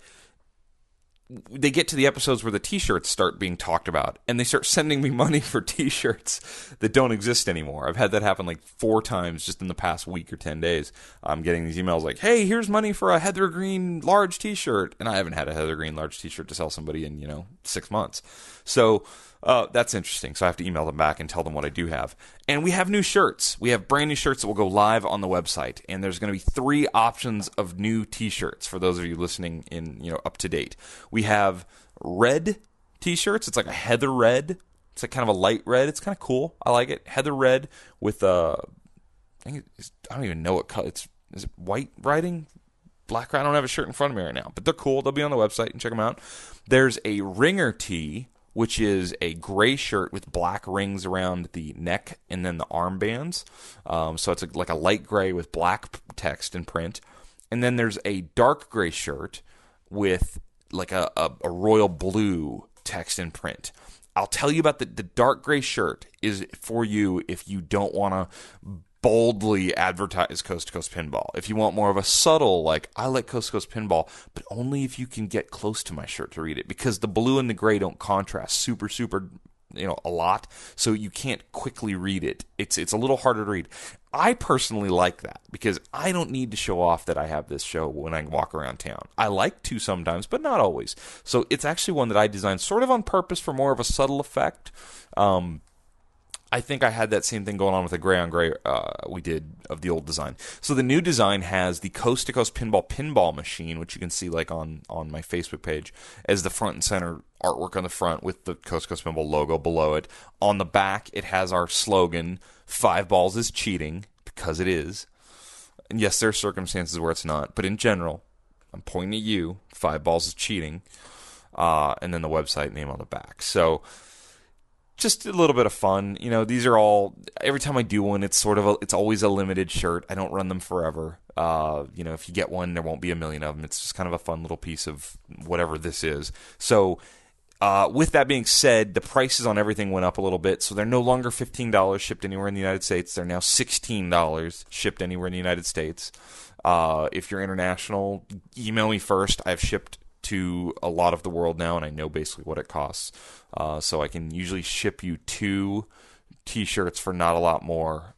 they get to the episodes where the T-shirts start being talked about, and they start sending me money for T-shirts that don't exist anymore. I've had that happen like 4 times just in the past week or 10 days. I'm getting these emails like, hey, here's money for a Heather Green large T-shirt. And I haven't had a Heather Green large T-shirt to sell somebody in, 6 months. So that's interesting. So I have to email them back and tell them what I do have. And we have new shirts. We have brand new shirts that will go live on the website. And there's going to be 3 options of new T-shirts for those of you listening in, up to date. We have red T-shirts. It's like a heather red. It's like kind of a light red. It's kind of cool. I like it. Heather red with I don't even know what color. Is it white writing? Black. I don't have a shirt in front of me right now, but they're cool. They'll be on the website and check them out. There's a ringer tee, which is a gray shirt with black rings around the neck and then the armbands. So it's like a light gray with black text and print. And then there's a dark gray shirt with like a royal blue text and print. I'll tell you about the dark gray shirt is for you if you don't want to boldly advertise Coast to Coast Pinball. If you want more of a subtle, like, I like Coast to Coast Pinball, but only if you can get close to my shirt to read it, because the blue and the gray don't contrast super, a lot, so you can't quickly read it. It's a little harder to read. I personally like that, because I don't need to show off that I have this show when I walk around town. I like to sometimes, but not always. So it's actually one that I designed sort of on purpose for more of a subtle effect. I think I had that same thing going on with the gray on gray we did of the old design. So the new design has the Coast to Coast pinball machine, which you can see like on my Facebook page, as the front and center artwork on the front with the Coast to Coast Pinball logo below it. On the back, it has our slogan, 5 balls is cheating, because it is. And yes, there are circumstances where it's not, but in general, I'm pointing at you, 5 balls is cheating, and then the website name on the back. So just a little bit of fun. These are all, every time I do one, it's always a limited shirt. I don't run them forever. If you get one, there won't be a million of them. It's just kind of a fun little piece of whatever this is. So, with that being said, the prices on everything went up a little bit. So they're no longer $15 shipped anywhere in the United States. They're now $16 shipped anywhere in the United States. If you're international, email me first. I've shipped to a lot of the world now, and I know basically what it costs. So I can usually ship you 2 T-shirts for not a lot more.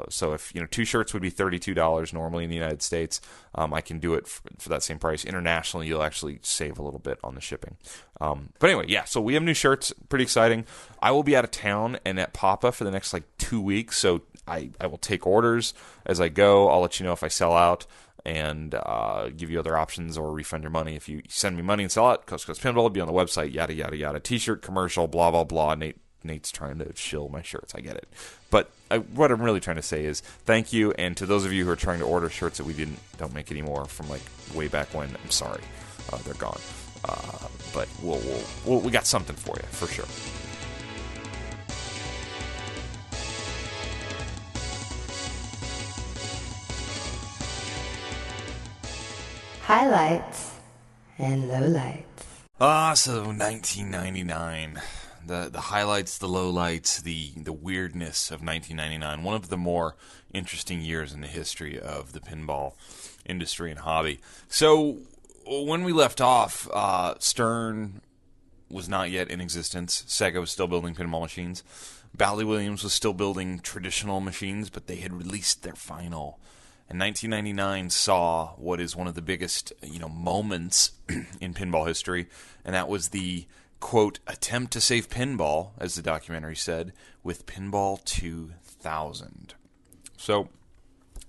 So if 2 shirts would be $32 normally in the United States, I can do it for that same price. Internationally, you'll actually save a little bit on the shipping. But anyway, yeah. So we have new shirts. Pretty exciting. I will be out of town and at Papa for the next 2 weeks. So I will take orders as I go. I'll let you know if I sell out, and give you other options or refund your money. If you send me money and sell it, Coast to Coast Pinball will be on the website, yada, yada, yada. T-shirt, commercial, blah, blah, blah. Nate's trying to shill my shirts. I get it. But what I'm really trying to say is thank you, and to those of you who are trying to order shirts that we don't make anymore from way back when, I'm sorry. They're gone. But we got something for you, for sure. Highlights and lowlights. So 1999. the highlights, the lowlights, the weirdness of 1999. One of the more interesting years in the history of the pinball industry and hobby. So when we left off, Stern was not yet in existence. Sega was still building pinball machines. Bally Williams was still building traditional machines, but they had released their final. And 1999 saw what is one of the biggest, moments in pinball history, and that was the, quote, attempt to save pinball, as the documentary said, with Pinball 2000. So,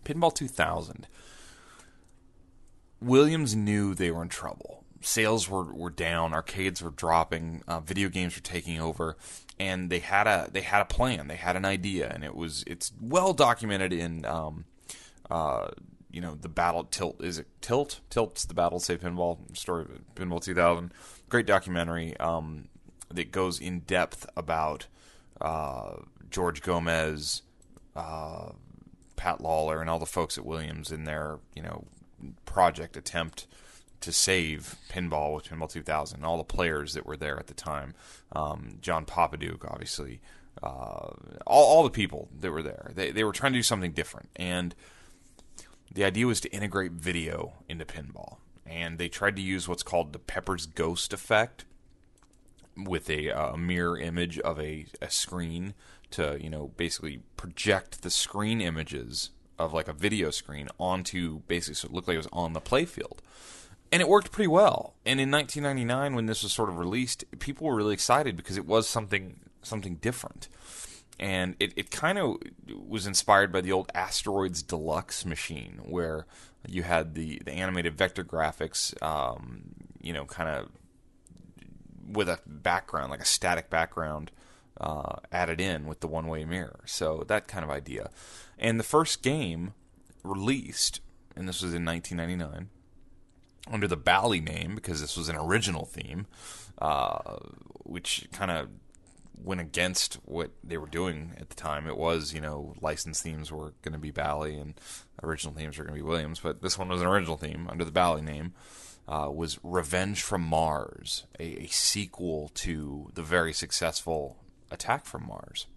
Pinball 2000. Williams knew they were in trouble. Sales were down, arcades were dropping, video games were taking over, and they had a plan, they had an idea, and it's well documented in the Battle Tilt. Is it Tilt? Tilt's the Battle to Save Pinball story of Pinball 2000. Great documentary that goes in depth about George Gomez, Pat Lawler, and all the folks at Williams in their project attempt to save pinball with Pinball 2000. And all the players that were there at the time, John Papaduke, obviously, all the people that were there. They were trying to do something different, and the idea was to integrate video into pinball, and they tried to use what's called the Pepper's Ghost effect with a mirror image of a screen to, basically project the screen images of like a video screen onto, basically, so it looked like it was on the playfield. And it worked pretty well. And in 1999, when this was sort of released, people were really excited because it was something different. And it kind of was inspired by the old Asteroids Deluxe machine, where you had the animated vector graphics, kind of with a background, like a static background, added in with the one-way mirror. So that kind of idea. And the first game released, and this was in 1999, under the Bally name, because this was an original theme, which kind of went against what they were doing at the time. It was, licensed themes were going to be Bally and original themes were going to be Williams, but this one was an original theme under the Bally name, was Revenge from Mars, a sequel to the very successful Attack from Mars.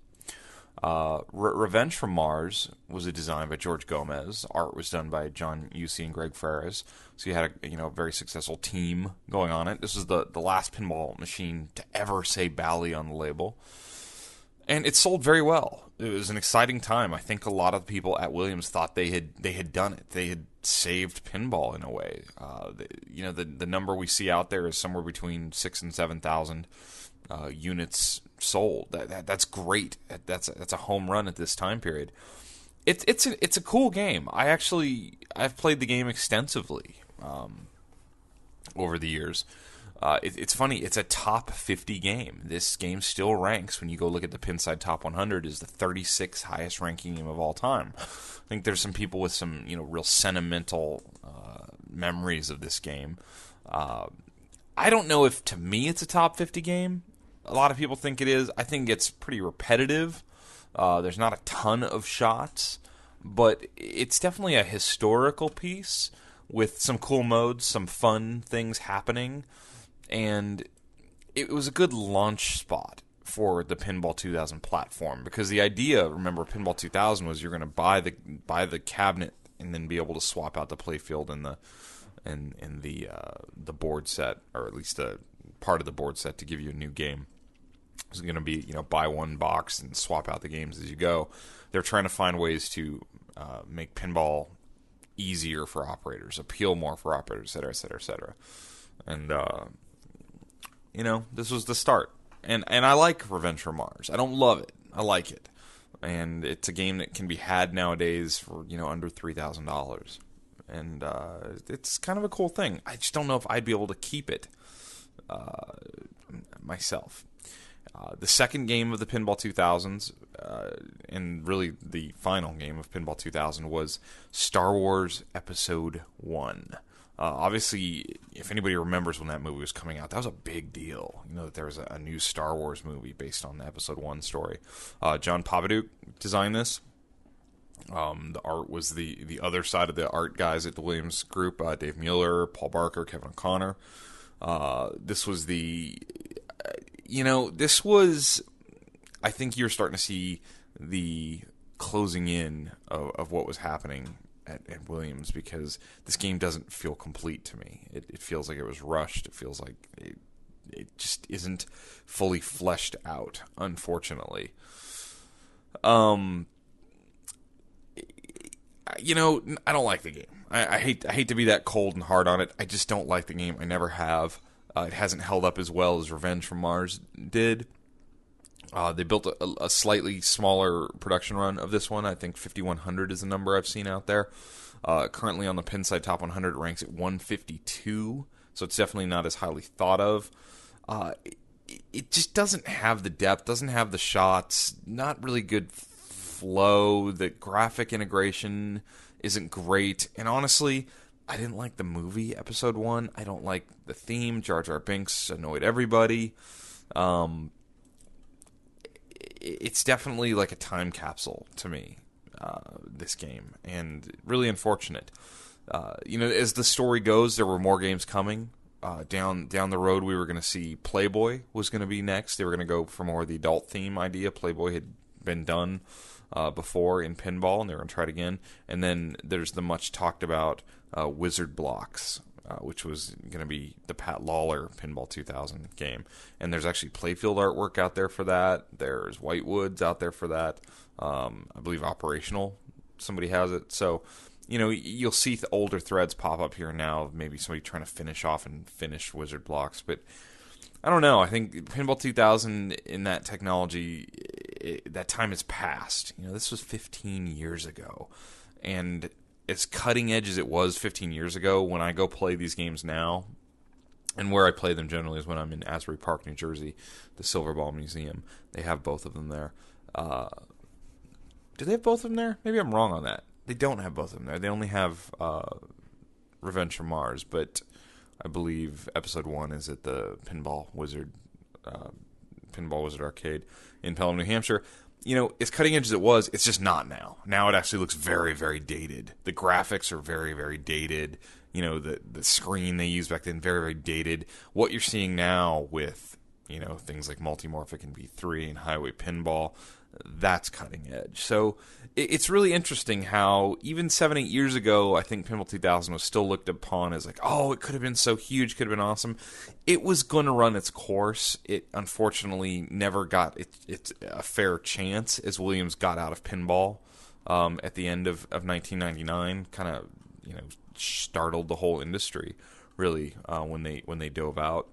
Revenge from Mars was a design by George Gomez. Art was done by John Usey and Greg Ferris. So you had a very successful team going on it. This was the last pinball machine to ever say Bally on the label. And it sold very well. It was an exciting time. I think a lot of people at Williams thought they had done it. They had saved pinball in a way. The number we see out there is somewhere between 6,000 and 7,000 units sold. That's great. That's a home run at this time period. It's a cool game. I've played the game extensively over the years. It's funny. It's a top 50 game. This game still ranks, when you go look at the Pinside Top 100, is the 36th highest ranking game of all time. I think there's some people with some real sentimental memories of this game. I don't know if, to me, it's a top 50 game. A lot of people think it is. I think it's pretty repetitive. There's not a ton of shots, but it's definitely a historical piece with some cool modes, some fun things happening, and it was a good launch spot for the Pinball 2000 platform, because the idea, remember, Pinball 2000 was you're going to buy the cabinet and then be able to swap out the playfield and the board set, or at least a part of the board set, to give you a new game. It's going to be, buy one box and swap out the games as you go. They're trying to find ways to make pinball easier for operators, appeal more for operators, et cetera, et cetera, et cetera. And, this was the start. And I like Revenge from Mars. I don't love it. I like it. And it's a game that can be had nowadays for, under $3,000. And it's kind of a cool thing. I just don't know if I'd be able to keep it myself. The second game of the Pinball 2000s, and really the final game of Pinball 2000, was Star Wars Episode 1. Obviously, if anybody remembers when that movie was coming out, that was a big deal. That there was a new Star Wars movie based on the Episode 1 story. John Papaduke designed this. The art was the other side of the art guys at the Williams Group, Dave Mueller, Paul Barker, Kevin O'Connor. This was This was, I think you're starting to see the closing in of what was happening at Williams, because this game doesn't feel complete to me. It feels like it was rushed. It feels like it just isn't fully fleshed out, unfortunately. I don't like the game. I hate to be that cold and hard on it. I just don't like the game. I never have. It hasn't held up as well as Revenge from Mars did. They built a slightly smaller production run of this one. I think 5,100 is the number I've seen out there. Currently on the Pinside Top 100, it ranks at 152, so it's definitely not as highly thought of. It just doesn't have the depth, doesn't have the shots, not really good flow. The graphic integration isn't great, and honestly, I didn't like the movie, Episode 1. I don't like the theme. Jar Jar Binks annoyed everybody. It's definitely like a time capsule to me, this game, and really unfortunate. As the story goes, there were more games coming. Down the road, we were going to see Playboy was going to be next. They were going to go for more of the adult theme idea. Playboy had been done before in pinball, and they were going to try it again. And then there's the much talked about Wizard Blocks, which was going to be the Pat Lawler Pinball 2000 game. And there's actually playfield artwork out there for that. There's Whitewoods out there for that. I believe Operational, somebody has it. So, you'll see older threads pop up here and now, maybe somebody trying to finish Wizard Blocks. But I don't know. I think Pinball 2000 in that technology, that time has passed. This was 15 years ago. And as cutting edge as it was 15 years ago, when I go play these games now, and where I play them generally is when I'm in Asbury Park, New Jersey, the Silver Ball Museum. They have both of them there. Do they have both of them there? Maybe I'm wrong on that. They don't have both of them there. They only have Revenge from Mars, but I believe Episode 1 is at the Pinball Wizard Arcade in Pelham, New Hampshire. As cutting edge as it was, it's just not now. Now it actually looks very, very dated. The graphics are very, very dated. The screen they used back then, very, very dated. What you're seeing now with, things like Multimorphic and V3 and Highway Pinball, that's cutting edge. So it's really interesting how even 7-8 years ago, I think Pinball 2000 was still looked upon as like, oh, it could have been so huge, could have been awesome. It was going to run its course. It unfortunately never got it's a fair chance as Williams got out of pinball at the end of 1999. Kind of startled the whole industry really when they dove out.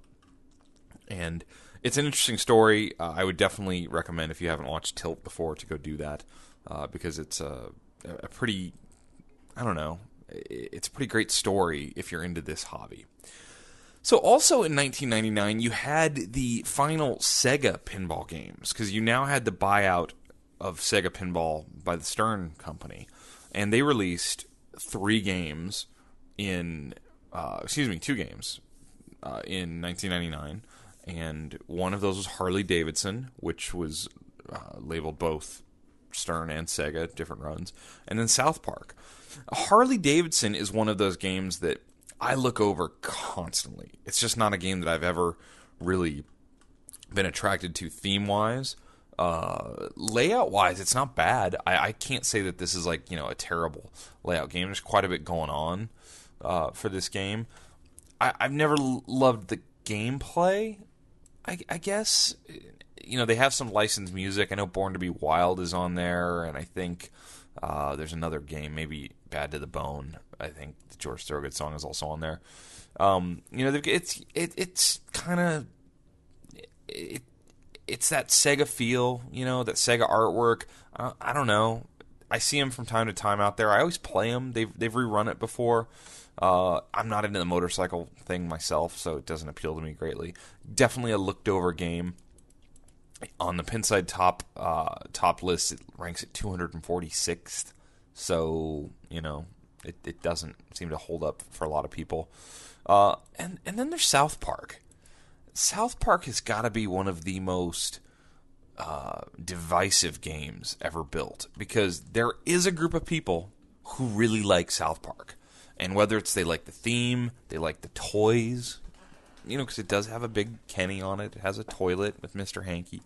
And it's an interesting story. I would definitely recommend, if you haven't watched Tilt before, to go do that, because it's a pretty, I don't know, it's a pretty great story if you're into this hobby. So also in 1999, you had the final Sega pinball games, because you now had the buyout of Sega Pinball by the Stern Company, and they released 2 games in 1999. And one of those was Harley Davidson, which was labeled both Stern and Sega, different runs. And then South Park. Harley Davidson is one of those games that I look over constantly. It's just not a game that I've ever really been attracted to theme-wise. Layout-wise, it's not bad. I can't say that this is like, a terrible layout game. There's quite a bit going on for this game. I've never loved the gameplay. I guess, they have some licensed music. I know Born to Be Wild is on there, and I think there's another game, maybe Bad to the Bone. I think the George Thorogood song is also on there. It's kind of it's that Sega feel, that Sega artwork. I don't know. I see them from time to time out there. I always play them. They've rerun it before. I'm not into the motorcycle thing myself, so it doesn't appeal to me greatly. Definitely a looked-over game. On the Pinside top list, it ranks at 246th, so, it doesn't seem to hold up for a lot of people. And then there's South Park. South Park has got to be one of the most divisive games ever built, because there is a group of people who really like South Park. And whether it's they like the theme, they like the toys, because it does have a big Kenny on it. It has a toilet with Mr. Hanky.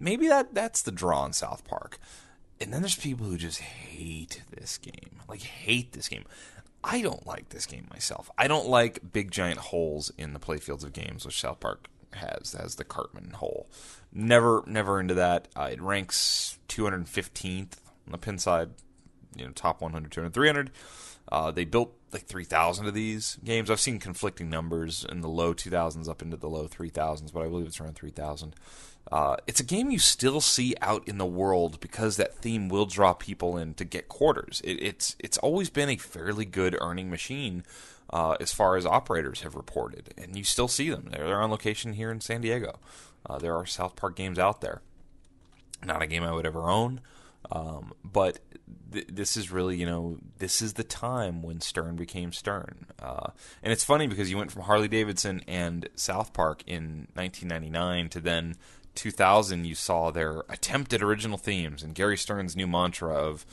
Maybe that's the draw in South Park. And then there's people who just hate this game. Like, hate this game. I don't like this game myself. I don't like big giant holes in the playfields of games, which South Park has the Cartman hole. Never into that. It ranks 215th on the pin side, top 100, 200, 300. They built like 3,000 of these games. I've seen conflicting numbers in the low 2,000s up into the low 3,000s, but I believe it's around 3,000. It's a game you still see out in the world because that theme will draw people in to get quarters. It's always been a fairly good earning machine as far as operators have reported, and you still see them. They're on location here in San Diego. There are South Park games out there. Not a game I would ever own, but this is really, this is the time when Stern became Stern. And it's funny because you went from Harley Davidson and South Park in 1999 to then 2000, you saw their attempt at original themes and Gary Stern's new mantra of,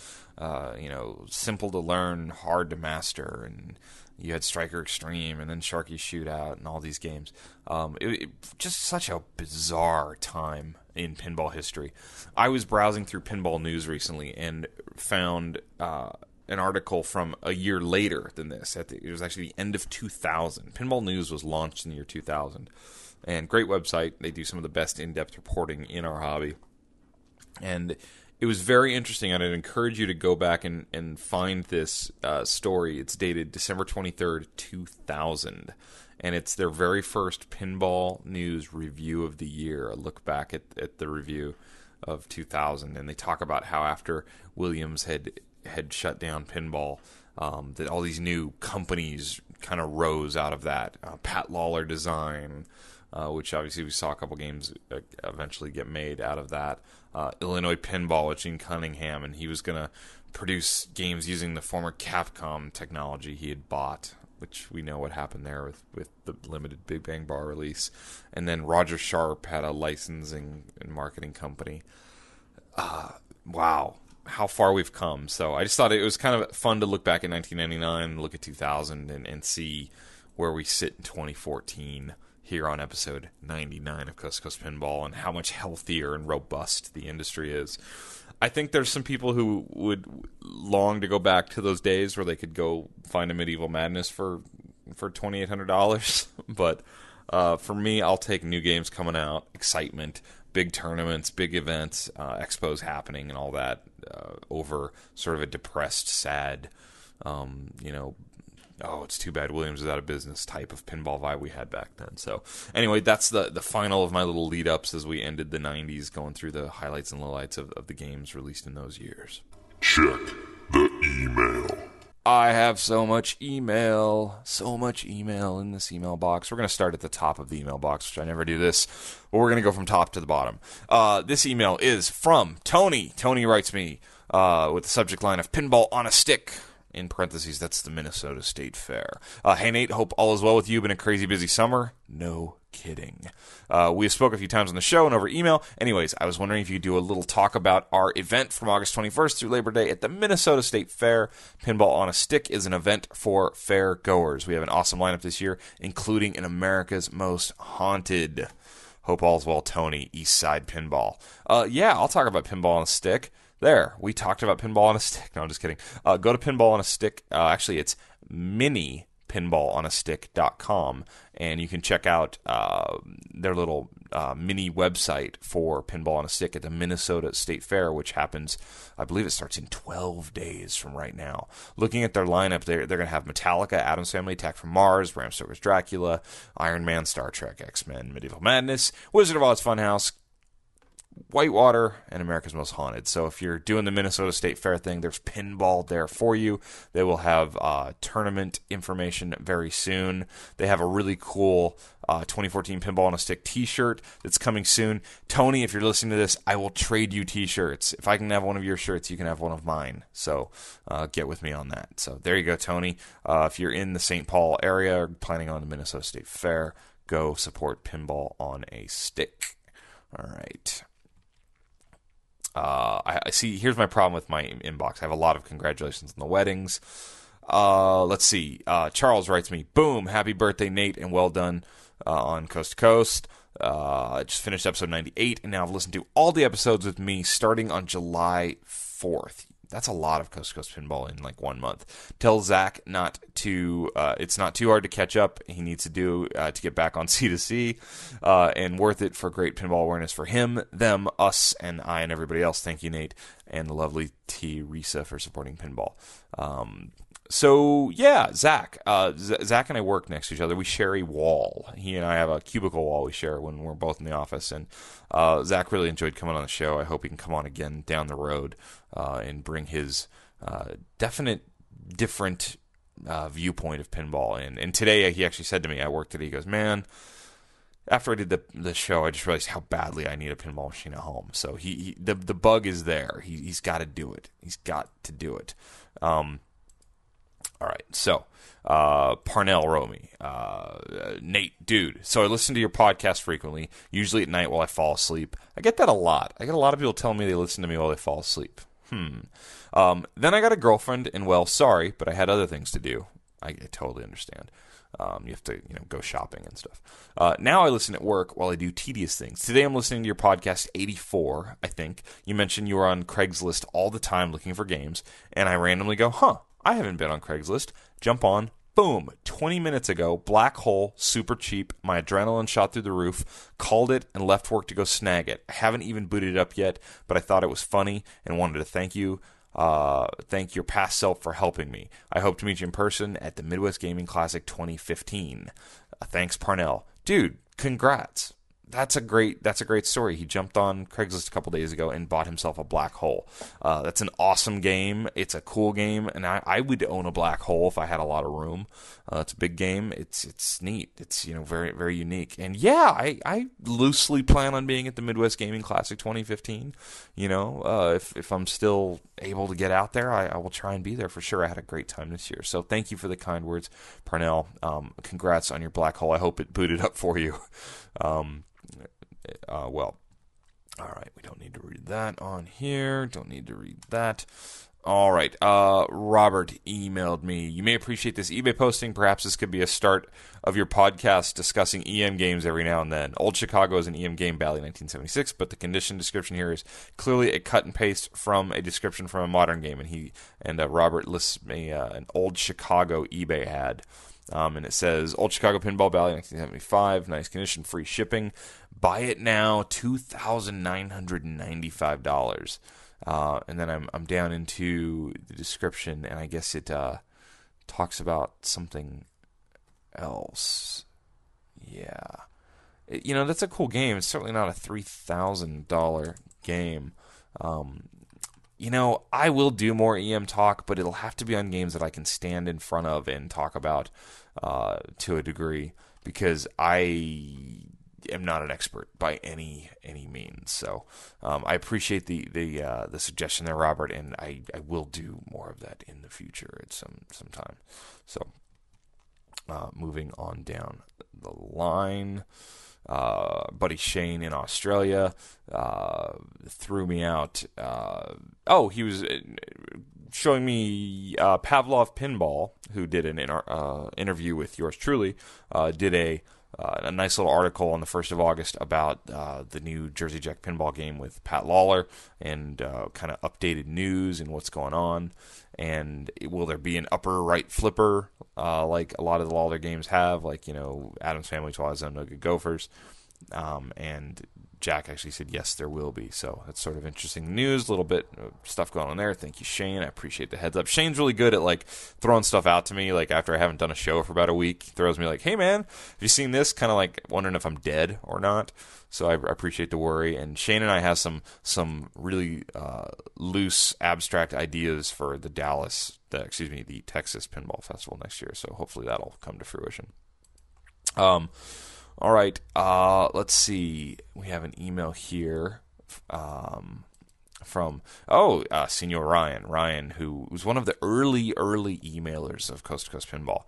simple to learn, hard to master, and you had Striker Extreme and then Sharky Shootout and all these games. It just such a bizarre time in pinball history. I was browsing through Pinball News recently and found an article from a year later than this. It was actually the end of 2000. Pinball News was launched in the year 2000. And great website. They do some of the best in-depth reporting in our hobby. And it was very interesting, and I'd encourage you to go back and find this story. It's dated December 23rd, 2000. And it's their very first Pinball News review of the year, a look back at the review of 2000. And they talk about how after Williams had shut down pinball, that all these new companies kind of rose out of that. Pat Lawler Design, which obviously we saw a couple games eventually get made out of that. Illinois Pinball with Gene Cunningham, and he was going to produce games using the former Capcom technology he had bought, which we know what happened there with the limited Big Bang Bar release. And then Roger Sharp had a licensing and marketing company. Wow, how far we've come. So I just thought it was kind of fun to look back at 1999, look at 2000, and see where we sit in 2014 here on episode 99 of Coast2Coast Pinball, and how much healthier and robust the industry is. I think there's some people who would long to go back to those days where they could go find a Medieval Madness for $2,800. But for me, I'll take new games coming out, excitement, big tournaments, big events, expos happening and all that over sort of a depressed, sad, oh, it's too bad Williams is out of business type of pinball vibe we had back then. So anyway, that's the final of my little lead-ups as we ended the 90s, going through the highlights and lowlights of the games released in those years. Check the email. I have so much email in this email box. We're going to start at the top of the email box, which I never do this, but we're going to go from top to the bottom. This email is from Tony. Tony writes me with the subject line of Pinball on a Stick. In parentheses, that's the Minnesota State Fair. Hey, Nate, hope all is well with you. Been a crazy busy summer. No kidding. We have spoke a few times on the show and over email. Anyways, I was wondering if you could do a little talk about our event from August 21st through Labor Day at the Minnesota State Fair. Pinball on a Stick is an event for fair goers. We have an awesome lineup this year, including an America's Most Haunted. Hope all's well, Tony, East Side Pinball. Yeah, I'll talk about Pinball on a Stick. There, we talked about Pinball on a Stick. No, I'm just kidding. Go to Pinball on a Stick. Actually, it's minipinballonastick.com, and you can check out their little mini website for Pinball on a Stick at the Minnesota State Fair, which happens, I believe it starts in 12 days from right now. Looking at their lineup, they're going to have Metallica, Addams Family, Attack from Mars, Bram Stoker's Dracula, Iron Man, Star Trek, X-Men, Medieval Madness, Wizard of Oz Funhouse, Whitewater, and America's Most Haunted. So if you're doing the Minnesota State Fair thing, there's pinball there for you. They will have tournament information very soon. They have a really cool 2014 Pinball on a Stick t-shirt that's coming soon. Tony, if you're listening to this, I will trade you t-shirts. If I can have one of your shirts, you can have one of mine. So get with me on that. So there you go, Tony. If you're in the St. Paul area or planning on the Minnesota State Fair, go support Pinball on a Stick. All right. I see. Here's my problem with my inbox. I have a lot of congratulations on the weddings. Let's see. Charles writes me, boom, happy birthday, Nate, and well done on Coast to Coast. I just finished episode 98, and now I've listened to all the episodes with me starting on July 4th. That's a lot of Coast to Coast Pinball in like 1 month. Tell Zach it's not too hard to catch up. He needs to do to get back on C2C, and worth it for great pinball awareness for him, them, us, and I, and everybody else. Thank you, Nate, and the lovely T. Risa for supporting pinball. So yeah, Zach. Zach and I work next to each other. We share a wall. He and I have a cubicle wall we share when we're both in the office. And Zach really enjoyed coming on the show. I hope he can come on again down the road and bring his different viewpoint of pinball. And today he actually said to me, I worked today. He goes, man, after I did the show, I just realized how badly I need a pinball machine at home. So the bug is there. He's got to do it. He's got to do it. All right, so Parnell wrote me, Nate, dude, so I listen to your podcast frequently, usually at night while I fall asleep. I get that a lot. I get a lot of people telling me they listen to me while they fall asleep. Then I got a girlfriend, and well, sorry, but I had other things to do. I totally understand. You have to, go shopping and stuff. Now I listen at work while I do tedious things. Today I'm listening to your podcast 84, I think. You mentioned you were on Craigslist all the time looking for games, and I randomly go, I haven't been on Craigslist. Jump on. Boom. 20 minutes ago, black hole, super cheap. My adrenaline shot through the roof. Called it and left work to go snag it. I haven't even booted it up yet, but I thought it was funny and wanted to thank you. Thank your past self for helping me. I hope to meet you in person at the Midwest Gaming Classic 2015. Thanks, Parnell. Dude, congrats. That's a great story. He jumped on Craigslist a couple days ago and bought himself a black hole. That's an awesome game. It's a cool game, and I would own a black hole if I had a lot of room. It's a big game. It's neat. It's very, very unique. And yeah, I loosely plan on being at the Midwest Gaming Classic 2015. If I'm still able to get out there, I will try and be there for sure. I had a great time this year. So thank you for the kind words, Parnell. Congrats on your black hole. I hope it booted up for you. Well, all right, we don't need to read that on here. Don't need to read that. All right, Robert emailed me. You may appreciate this eBay posting. Perhaps this could be a start of your podcast discussing EM games every now and then. Old Chicago is an EM game, Bally 1976, but the condition description here is clearly a cut and paste from a description from a modern game. And Robert lists me an Old Chicago eBay ad. And it says, Old Chicago Pinball Bally 1975, nice condition, free shipping. Buy it now, $2,995. And then I'm down into the description, and I guess it talks about something else. Yeah. That's a cool game. It's certainly not a $3,000 game. I will do more EM talk, but it'll have to be on games that I can stand in front of and talk about to a degree, because I am not an expert by any means. So I appreciate the suggestion there, Robert, and I will do more of that in the future at some time. So moving on down the line. Buddy Shane in Australia threw me out. He was showing me Pavlov Pinball, who did an interview with yours truly, did a nice little article on the 1st of August about the new Jersey Jack pinball game with Pat Lawler, and kind of updated news and what's going on. And will there be an upper right flipper like a lot of the Lawler games have, like, Addams Family, Twilight Zone, No Good Gophers? And Jack actually said, yes, there will be. So that's sort of interesting news, a little bit of stuff going on there. Thank you, Shane. I appreciate the heads up. Shane's really good at, throwing stuff out to me, after I haven't done a show for about a week. He throws me hey, man, have you seen this? Kind of wondering if I'm dead or not. So I appreciate the worry. And Shane and I have some really loose, abstract ideas for the Texas Pinball Festival next year. So hopefully that'll come to fruition. All right, let's see. We have an email here. from Senior Ryan, who was one of the early emailers of Coast to Coast Pinball.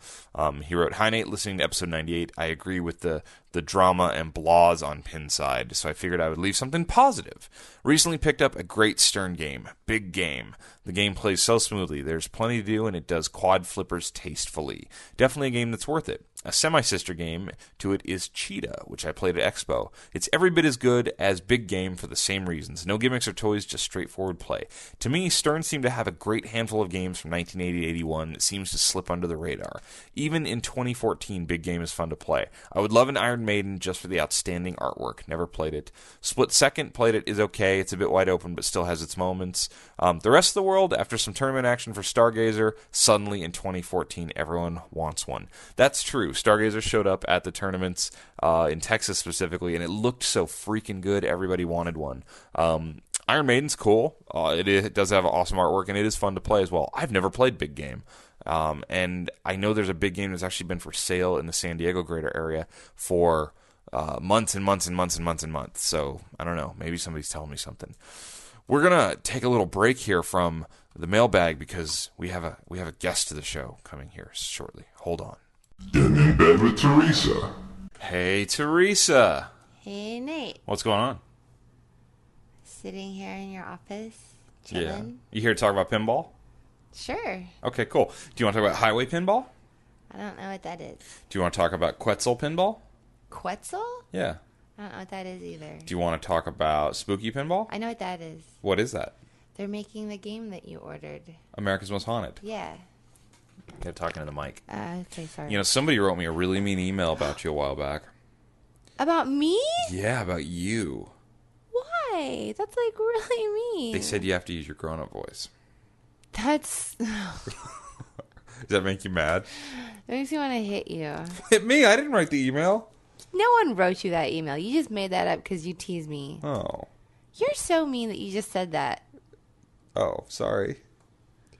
He wrote, "Hi Nate, listening to episode 98, I agree with the drama and blahs on Pin side, so I figured I would leave something positive. Recently picked up a great Stern game, Big Game. The game plays so smoothly, there's plenty to do, and it does quad flippers tastefully. Definitely a game that's worth it. A semi-sister game to it is Cheetah, which I played at Expo. It's every bit as good as Big Game for the same reasons. No gimmicks or toys, just straightforward play. To me, Stern seemed to have a great handful of games from 1980 to 81 that seems to slip under the radar. Even in 2014, Big Game is fun to play. I would love an Iron Maiden just for the outstanding artwork. Never played it. Split Second, played it, is okay. It's a bit wide open, but still has its moments. The rest of the world, after some tournament action for Stargazer, suddenly in 2014, everyone wants one." That's true. Stargazer showed up at the tournaments in Texas specifically, and it looked so freaking good. Everybody wanted one. Iron Maiden's cool. It does have awesome artwork, and it is fun to play as well. I've never played Big Game. And I know there's a Big Game that's actually been for sale in the San Diego greater area for months and months and months and months and months. So, I don't know. Maybe somebody's telling me something. We're going to take a little break here from the mailbag because we have a guest to the show coming here shortly. Hold on. Getting in bed with Teresa. Hey, Teresa. Hey, Nate. What's going on? Sitting here in your office, chilling. Yeah. You here to talk about pinball? Sure. Okay, cool. Do you want to talk about highway pinball? I don't know what that is. Do you want to talk about Quetzal pinball? Quetzal? Yeah. I don't know what that is either. Do you want to talk about spooky pinball? I know what that is. What is that? They're making the game that you ordered. America's Most Haunted. Yeah. You're talking to the mic. Okay, sorry. You know, somebody wrote me a really mean email about you a while back. About me? Yeah, about you. Why? That's like really mean. They said you have to use your grown-up voice. That's... Does that make you mad? It makes me want to hit you. Hit me? I didn't write the email. No one wrote you that email. You just made that up because you tease me. Oh. You're so mean that you just said that. Oh, sorry.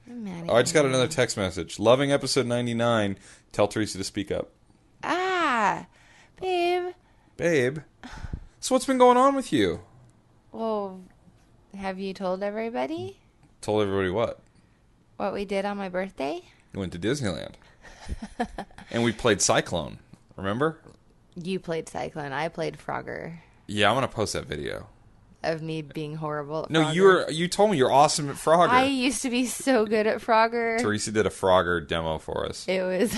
I'm mad at Oh, I just got you. another text message. Loving episode 99. Tell Teresa to speak up. Ah, babe. Babe? So what's been going on with you? Well, have you told everybody Told everybody what? what we did on my birthday? We went to Disneyland. And we played Cyclone. Remember? You played Cyclone. I played Frogger. Yeah, I'm going to post that video. Of me being horrible at No, Frogger. you told me you're awesome at Frogger. I used to be so good at Frogger. Teresa did a Frogger demo for us. It was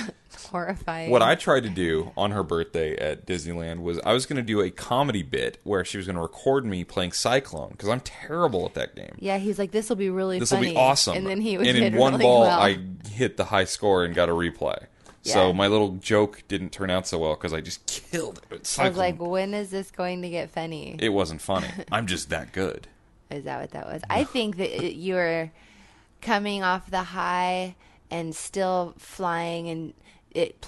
horrifying. What I tried to do on her birthday at Disneyland was I was going to do a comedy bit where she was going to record me playing Cyclone because I'm terrible at that game. Yeah, he's like, this will be really This will funny. be awesome. And then he would and hit in one really ball, well. I hit the high score and got a replay. So Yeah. my little joke didn't turn out so well because I just killed it. At I was Cyclone. like, when is this going to get funny? It wasn't funny. I'm just that good. Is that what that was? I think that you were coming off the high and still flying, and it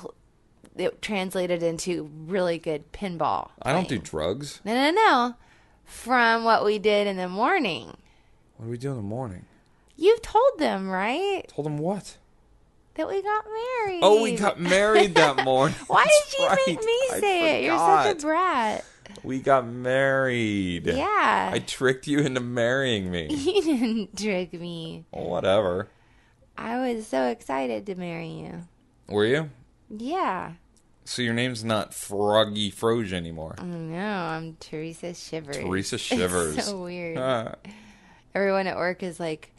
translated into really good pinball. I don't do playing. drugs. No. From what we did in the morning. What do we do in the morning? You've told them, right? Told them what? That we got married. Oh, we got married that morning. Why That's did you right. make me I say it? You're forgot. such a brat. We got married. Yeah. I tricked you into marrying me. You didn't trick me. Well, whatever. I was so excited to marry you. Were you? Yeah. So your name's not Froggy Froge anymore. No, I'm Teresa Shivers. Teresa Shivers. It's so weird. Ah. Everyone at work is like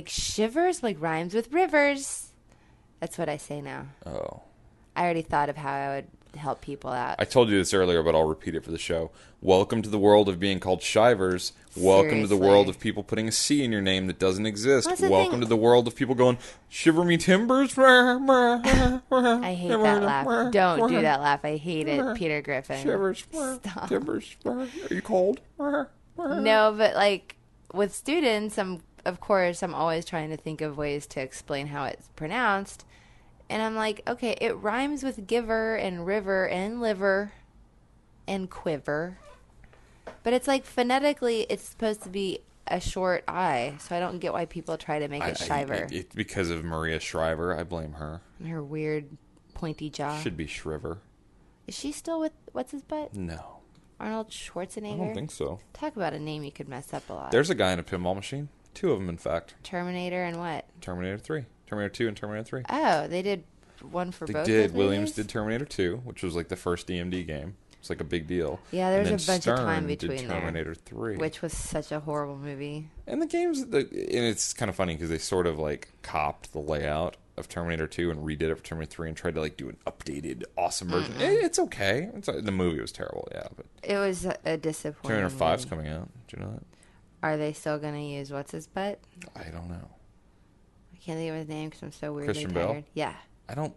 Shivers, like rhymes with rivers. That's what I say now. Oh. I already thought of how I would help people out. I told you this earlier, but I'll repeat it for the show. Welcome to the world of being called Shivers. Welcome to the Seriously. world of people putting a C in your name that doesn't exist. What's the Welcome thing? to the world of people going, shiver me timbers. I hate that laugh. Don't do that laugh. I hate it, Peter Griffin. Shivers. Stop. Timbers. Are you cold? No, but like with students, of course, I'm always trying to think of ways to explain how it's pronounced. And I'm like, okay, it rhymes with giver and river and liver and quiver. But it's like phonetically, it's supposed to be a short I. So I don't get why people try to make it Shiver. It's because of Maria Shriver. I blame her. And her weird pointy jaw. Should be Shriver. Is she still with what's his butt? No. Arnold Schwarzenegger? I don't think so. Talk about a name you could mess up a lot. There's a guy in a pinball machine. 2 of them, in fact. Terminator and what? Terminator 3. Terminator 2 and Terminator 3. Oh, they did one for They both did. those Williams movies? did Terminator 2, which was like the first DMD game. It's like a big deal. Yeah, there's and a then bunch of time Stern between did there. Terminator 3. Which was such a horrible movie. And the games, and it's kind of funny because they sort of like copped the layout of Terminator 2 and redid it for Terminator 3 and tried to like do an updated, awesome version. It's okay. The movie was terrible, yeah. But It was a disappointing Terminator 5's movie. coming out. Do you know that? Are they still going to use what's his butt? I don't know. I can't think of his name because I'm so weirdly Christian tired. Bale? Yeah. I don't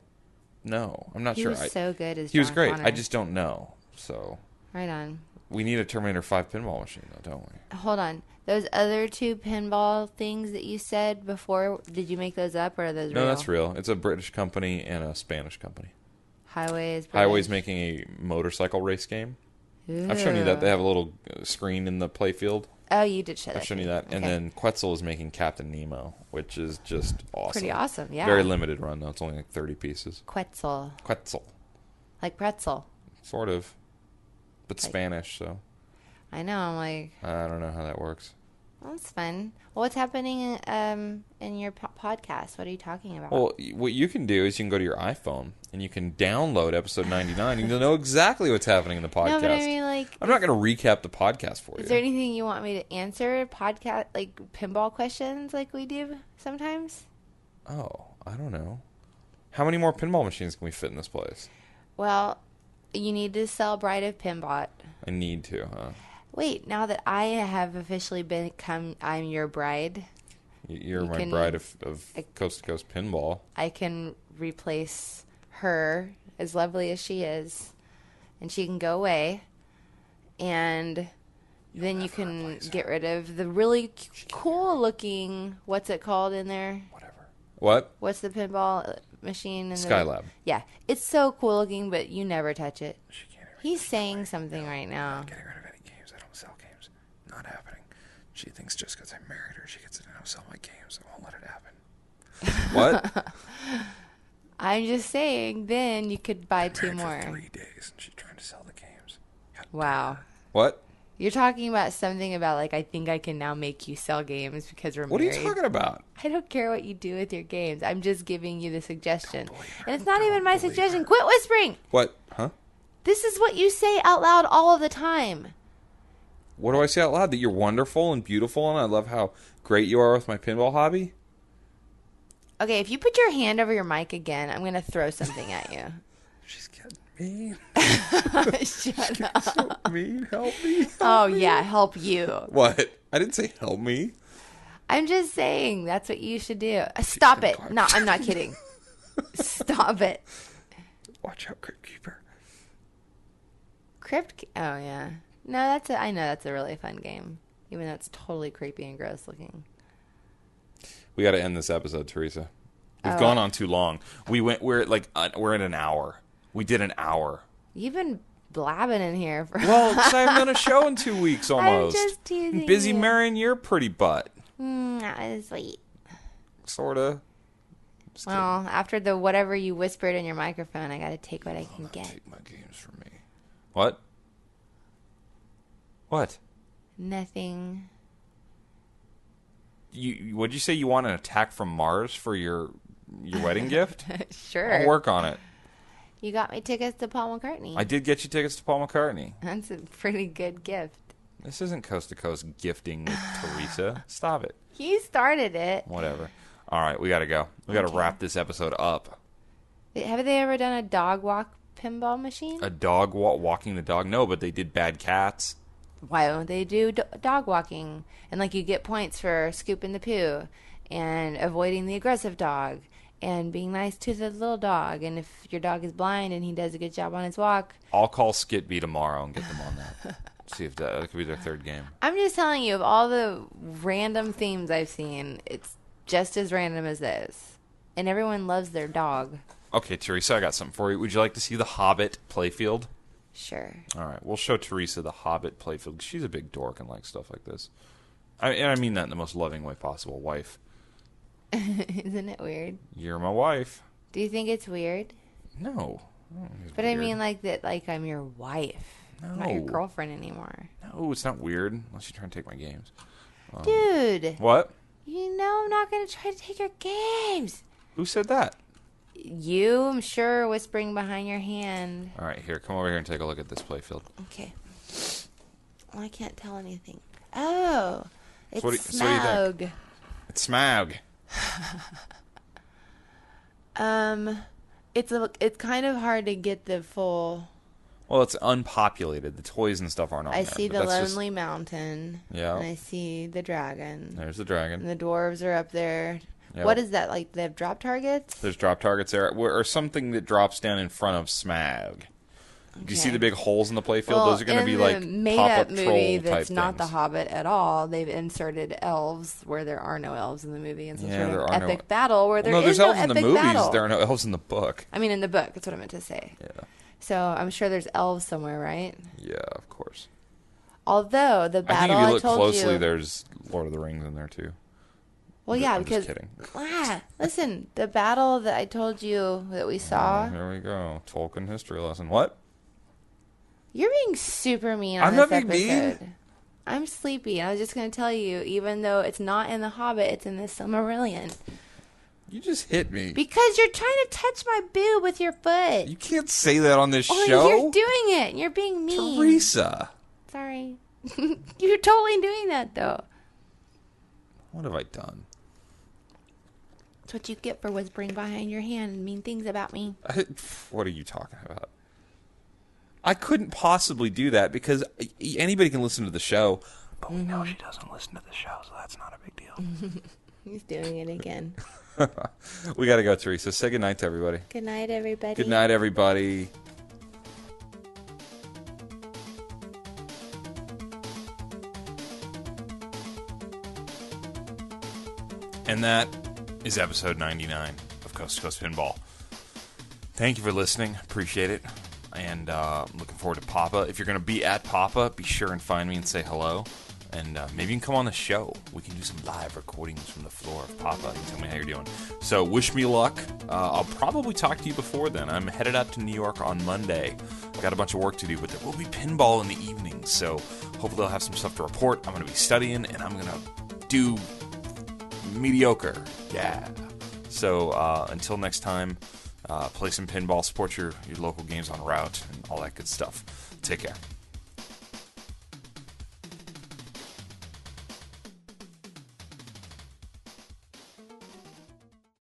know. I'm not He sure. was so good as He was John great. Connor. I just don't know. So Right on. we need a Terminator 5 pinball machine, though, don't we? Hold on. Those other 2 pinball things that you said before, did you make those up or are those real? No, that's real. It's a British company and a Spanish company. Highways. Highway's making a motorcycle race game. I've shown you that. They have a little screen in the playfield. Oh, you did show that. I've shown you that. Okay. And then Quetzal is making Captain Nemo, which is just awesome. Pretty awesome, yeah. Very limited run, though. It's only like 30 pieces. Quetzal. Quetzal. Like pretzel. Sort of. But Like- Spanish, so I know. I'm like, I don't know how that works. well, that's fun. Well, what's happening in your podcast? What are you talking about? Well, what you can do is you can go to your iPhone and you can download episode 99 and you'll know exactly what's happening in the podcast. no, but I mean, like, I'm not going to recap the podcast for you. is there anything you want me to answer? Podcast, like pinball questions, like we do sometimes? Oh, I don't know. How many more pinball machines can we fit in this place? Well, you need to sell Bride of Pinbot. I need to, huh? Wait, now that I have officially become, I'm your bride, You're You my can- bride of Coast to Coast Pinball. I can replace her, as lovely as she is, and she can go away, and then you can get rid of the really cool looking, what's it called in there? Whatever. What? What's the pinball machine? In Skylab. Yeah, it's so cool looking, but you never touch it. She can't even He's saying something right now. getting rid of any games. I don't sell games. Not happening. She thinks just because I married her, she gets to now sell my games. I won't let it happen. What? I'm just saying, then you could buy 2 Married more. for 3 days, and she's trying to sell the games. God Wow. What? You're talking about something about, like, I think I can now make you sell games because we're What are married. you talking about? I don't care what you do with your games. I'm just giving you the suggestion. Don't believe her. And it's not even Don't my believe suggestion. her. Quit whispering. What? Huh? This is what you say out loud all of the time. What do I say out loud? That you're wonderful and beautiful, and I love how great you are with my pinball hobby? Okay, if you put your hand over your mic again, I'm going to throw something at you. She's getting mean. Shut up. So mean. Help me. Oh, yeah, help you. What? I didn't say help me. I'm just saying that's what you should do. Stop it. No, I'm not kidding. Stop it. Watch out, Crypt Keeper. Oh, yeah. No, I know that's a really fun game, even though it's totally creepy and gross looking. We got to end this episode, Teresa. We've Oh. gone on too long. We're at an hour. We did an hour. You've been blabbing in here for. Well, 'cause I haven't done a show in 2 weeks almost. I'm just teasing I'm busy you. marrying your pretty butt. That was sweet. Sorta. Just kidding. Well, after the whatever you whispered in your microphone, I got to take what I can get. Take my games from me. What? What? Nothing. What'd you say? You want an attack from Mars for your wedding gift? Sure. I'll work on it. You got me tickets to Paul McCartney. I did get you tickets to Paul McCartney. That's a pretty good gift. This isn't Coast to Coast gifting with Teresa. Stop it. He started it. Whatever. All right, we got to go. We got to Okay. wrap this episode up. Have they ever done a dog walk pinball machine? A dog walking the dog? No, but they did Bad Cats. Why don't they do dog walking? And like you get points for scooping the poo and avoiding the aggressive dog and being nice to the little dog. And if your dog is blind and he does a good job on his walk. I'll call Skitby tomorrow and get them on that. See if that could be their third game. I'm just telling you, of all the random themes I've seen, it's just as random as this. And everyone loves their dog. Okay, Teresa, I got something for you. Would you like to see the Hobbit playfield? Sure. All right, we'll show Teresa the Hobbit playfield. She's a big dork and likes stuff like this. And I mean that in the most loving way possible. Wife, Isn't it weird? you're my wife. Do you think it's weird? No. I don't think it's But I weird. mean like that, like I'm your wife. No. Not your girlfriend anymore. No, it's not weird unless you try and take my games. Dude. What? You know I'm not going to try to take your games. Who said that? You, I'm sure, whispering behind your hand. All right, here, come over here and take a look at this playfield. Okay. Well, I can't tell anything. Oh, it's So what do you think? It's Smog. It's kind of hard to get the full. Well, it's unpopulated. The toys and stuff aren't on I there. see but the that's Lonely Mountain. Yeah. And I see the dragon. There's the And dragon. the dwarves are up there. Yep. What is that? Like they have drop targets? There's drop targets there, or something that drops down in front of Smog. Do you see the big holes in the playfield? Well, Those are going to be like in the pop-up made-up movie troll that's type not things. The Hobbit at all. They've inserted elves where there are no elves in the movie, and some Yeah, sort there of are no- epic battle where there Well, no, is there's no elves in epic the movies. battle. There are no elves in the book. I mean, in the book. That's what I meant to say. Yeah. So I'm sure there's elves somewhere, right? Yeah, of course. Although the I think battle if you look told closely, you. there's Lord of the Rings in there too. Well, yeah, I'm because just kidding. Listen, the battle that I told you that we saw. Here we go. Tolkien history lesson. What? You're being super mean on I'm this not being episode. mean. I'm sleepy. I was just going to tell you, even though it's not in The Hobbit, it's in the Silmarillion. You just hit me. Because you're trying to touch my boob with your foot. You can't say that on this Oh, show. you're doing it. You're being mean. Teresa. Sorry. You're totally doing that, though. What have I done? That's what you get for whispering behind your hand and mean things about me. What are you talking about? I couldn't possibly do that because anybody can listen to the show. But we know she doesn't listen to the show, so that's not a big deal. He's doing it again. We got to go, Teresa. Say goodnight to everybody. Good night, everybody. Good night, everybody. And that is episode 99 of Coast to Coast Pinball. Thank you for listening. Appreciate it. And looking forward to Papa. If you're going to be at Papa, be sure and find me and say hello. And maybe you can come on the show. We can do some live recordings from the floor of Papa. You can tell me how you're doing. So wish me luck. I'll probably talk to you before then. I'm headed out to New York on Monday. Got a bunch of work to do, but there will be pinball in the evening. So hopefully I'll have some stuff to report. I'm going to be studying, and I'm going to do mediocre. Yeah. So until next time, play some pinball, support your local games on route, and all that good stuff. Take care.